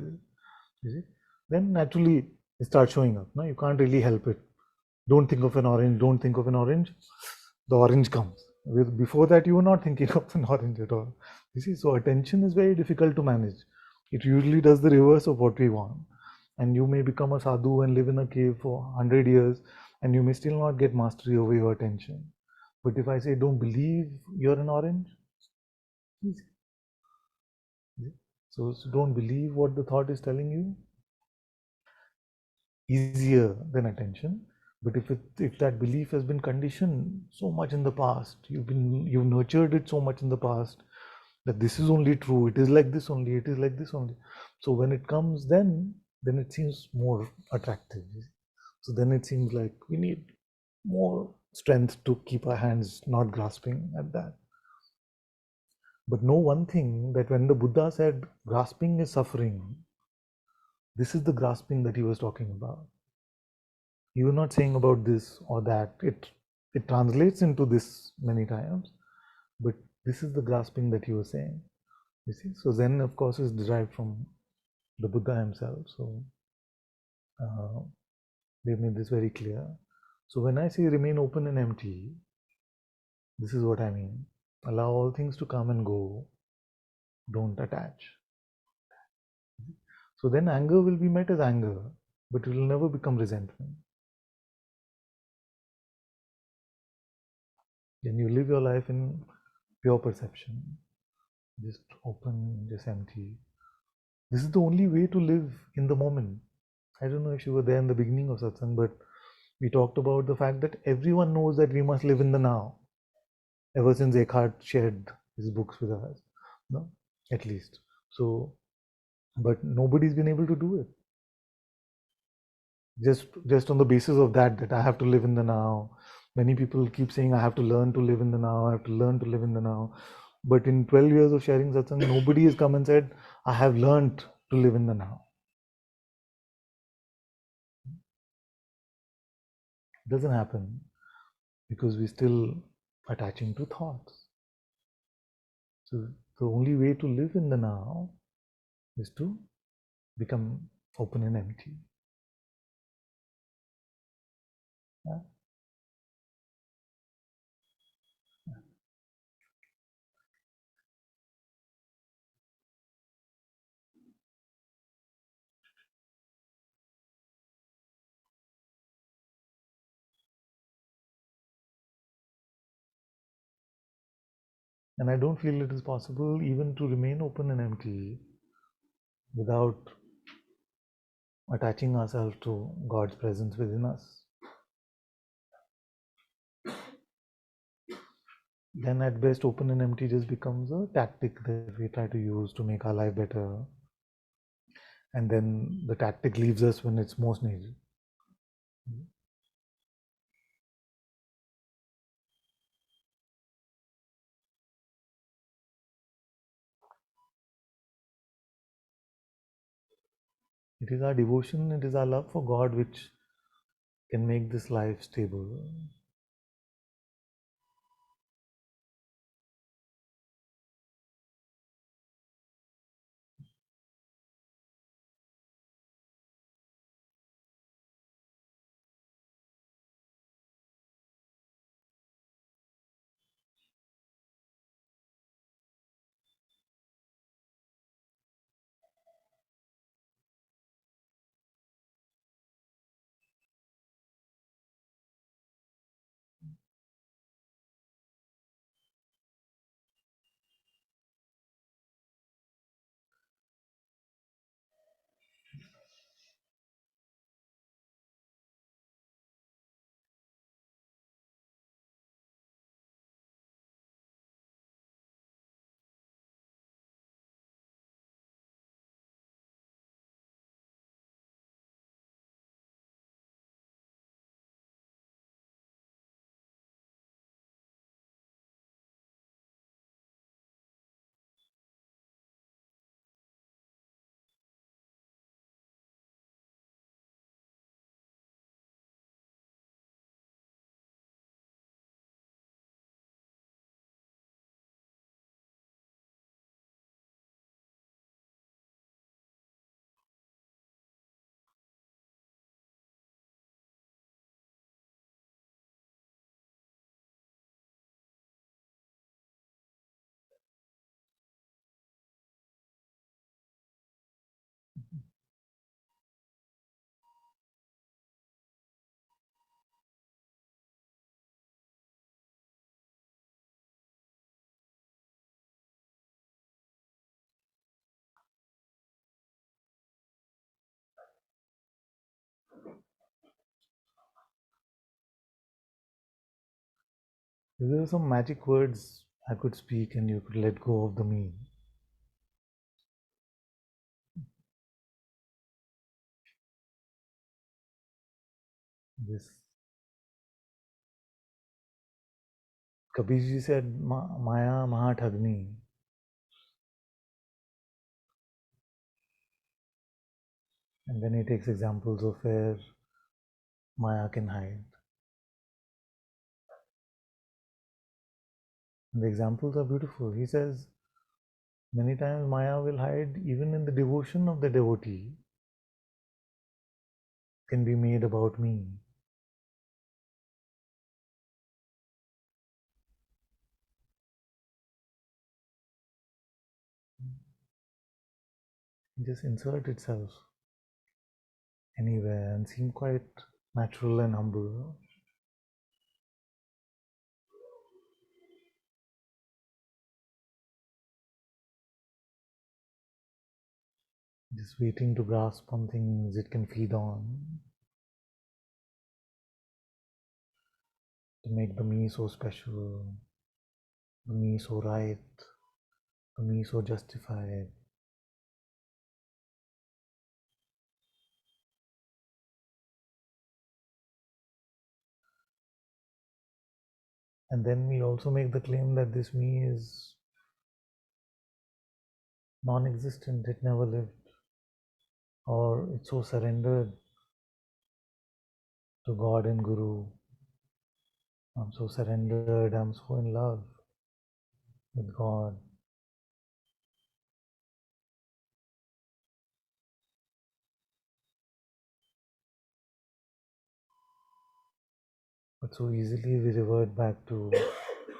this. Then naturally it starts showing up. No, you can't really help it. Don't think of an orange. Don't think of an orange. The orange comes. Before that, you were not thinking of an orange at all. So attention is very difficult to manage. It usually does the reverse of what we want. And you may become a sadhu and live in a cave for 100 years, and you may still not get mastery over your attention. But if I say, don't believe you're an orange, easy. So don't believe what the thought is telling you, easier than attention. But if that belief has been conditioned so much in the past, you've nurtured it so much in the past that this is only true, it is like this only, it is like this only. So when it comes, then it seems more attractive. So then it seems like we need more strength to keep our hands not grasping at that. But know one thing, that when the Buddha said grasping is suffering, this is the grasping that he was talking about. He was not saying about this or that. It translates into this many times, but this is the grasping that he was saying. You see, so Zen, of course, is derived from the Buddha himself. So they made this very clear. So when I say remain open and empty, this is what I mean. Allow all things to come and go. Don't attach. So then anger will be met as anger, but it will never become resentment. Then you live your life in pure perception, just open, just empty. This is the only way to live in the moment. I don't know if you were there in the beginning of Satsang, but we talked about the fact that everyone knows that we must live in the now. Ever since Eckhart shared his books with us, no, at least. So, but nobody's been able to do it. Just on the basis of that I have to live in the now. Many people keep saying I have to learn to live in the now. I have to learn to live in the now. But in 12 years of sharing satsang, nobody has come and said I have learned to live in the now. It doesn't happen because we're still attaching to thoughts. So the only way to live in the now is to become open and empty. Yeah? And I don't feel it is possible even to remain open and empty without attaching ourselves to God's presence within us. Then at best, open and empty just becomes a tactic that we try to use to make our life better. And then the tactic leaves us when it's most needed. It is our devotion, it is our love for God which can make this life stable. If there were some magic words I could speak and you could let go of the me. This Kabirji said, Maya Mahathagni. And then he takes examples of where Maya can hide. And the examples are beautiful. He says, Many times Maya will hide even in the devotion of the devotee, can be made about me. Just insert itself anywhere and seem quite natural and humble. Just waiting to grasp on things it can feed on, to make the me so special, the me so right, the me so justified. And then we also make the claim that this me is non-existent, it never lived, or it's so surrendered to God and Guru. I'm so surrendered, I'm so in love with God. But so easily we revert back to,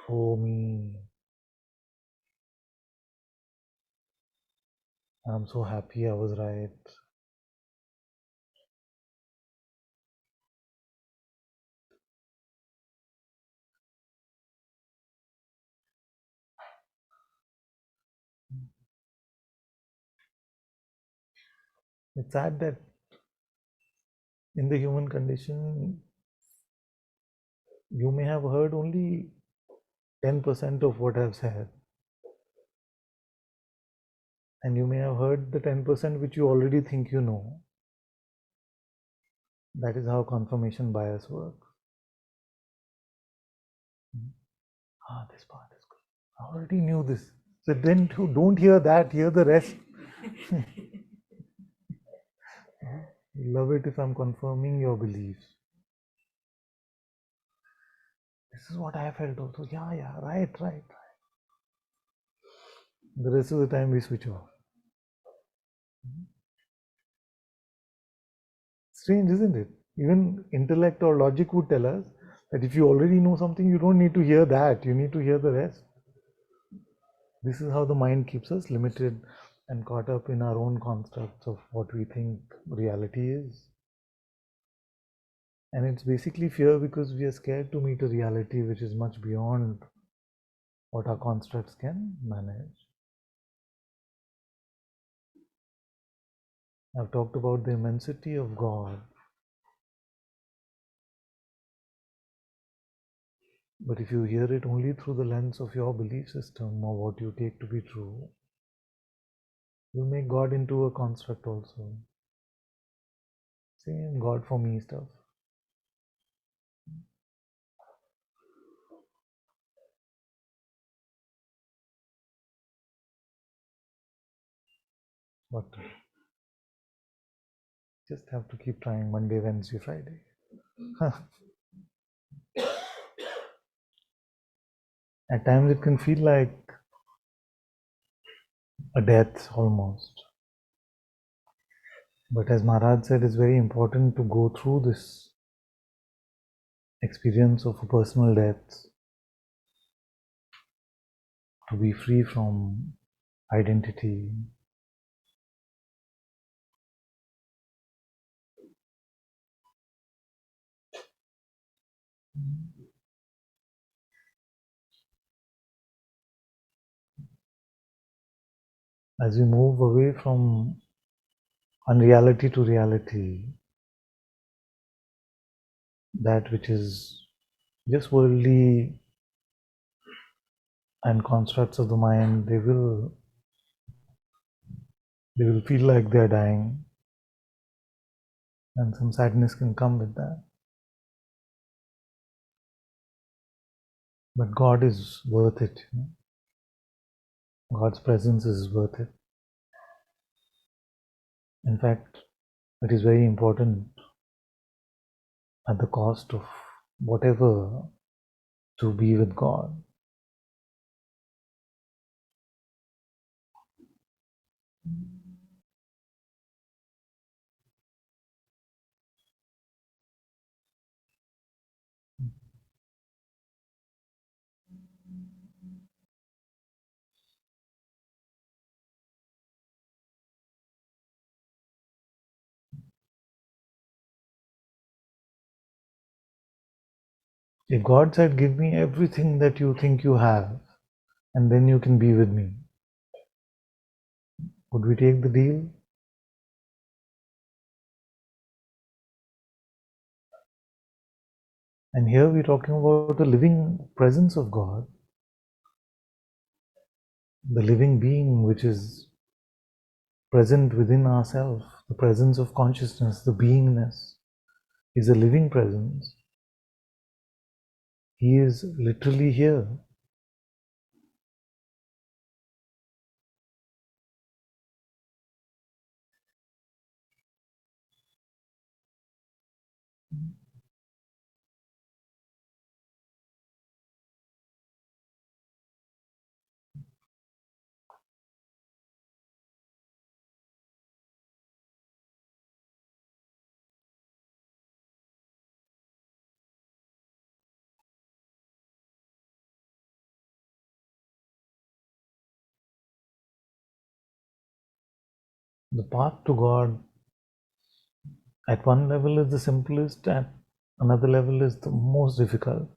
oh me, I'm so happy I was right. It's sad that in the human condition, you may have heard only 10% of what I've said. And you may have heard the 10% which you already think you know. That is how confirmation bias works. This part is good. I already knew this. So then don't hear that, hear the rest. Love it if I'm confirming your beliefs. This is what I felt also. Yeah, right. The rest of the time we switch off. Strange, isn't it? Even intellect or logic would tell us that if you already know something, you don't need to hear that. You need to hear the rest. This is how the mind keeps us limited and caught up in our own constructs of what we think reality is. And it's basically fear because we are scared to meet a reality which is much beyond what our constructs can manage. I've talked about the immensity of God, but if you hear it only through the lens of your belief system or what you take to be true, you make God into a construct also. Same God for me stuff. But just have to keep trying Monday, Wednesday, Friday. At times it can feel like a death almost. But as Maharaj said, it's very important to go through this experience of a personal death to be free from identity. As we move away from unreality to reality, that which is just worldly and constructs of the mind, they will feel like they're dying, and some sadness can come with that. But God is worth it. God's presence is worth it. In fact, it is very important at the cost of whatever to be with God. If God said, give me everything that you think you have, and then you can be with me, would we take the deal? And here we're talking about the living presence of God, the living being which is present within ourselves, the presence of consciousness, the beingness is a living presence. He is literally here. The path to God at one level is the simplest, at another level is the most difficult.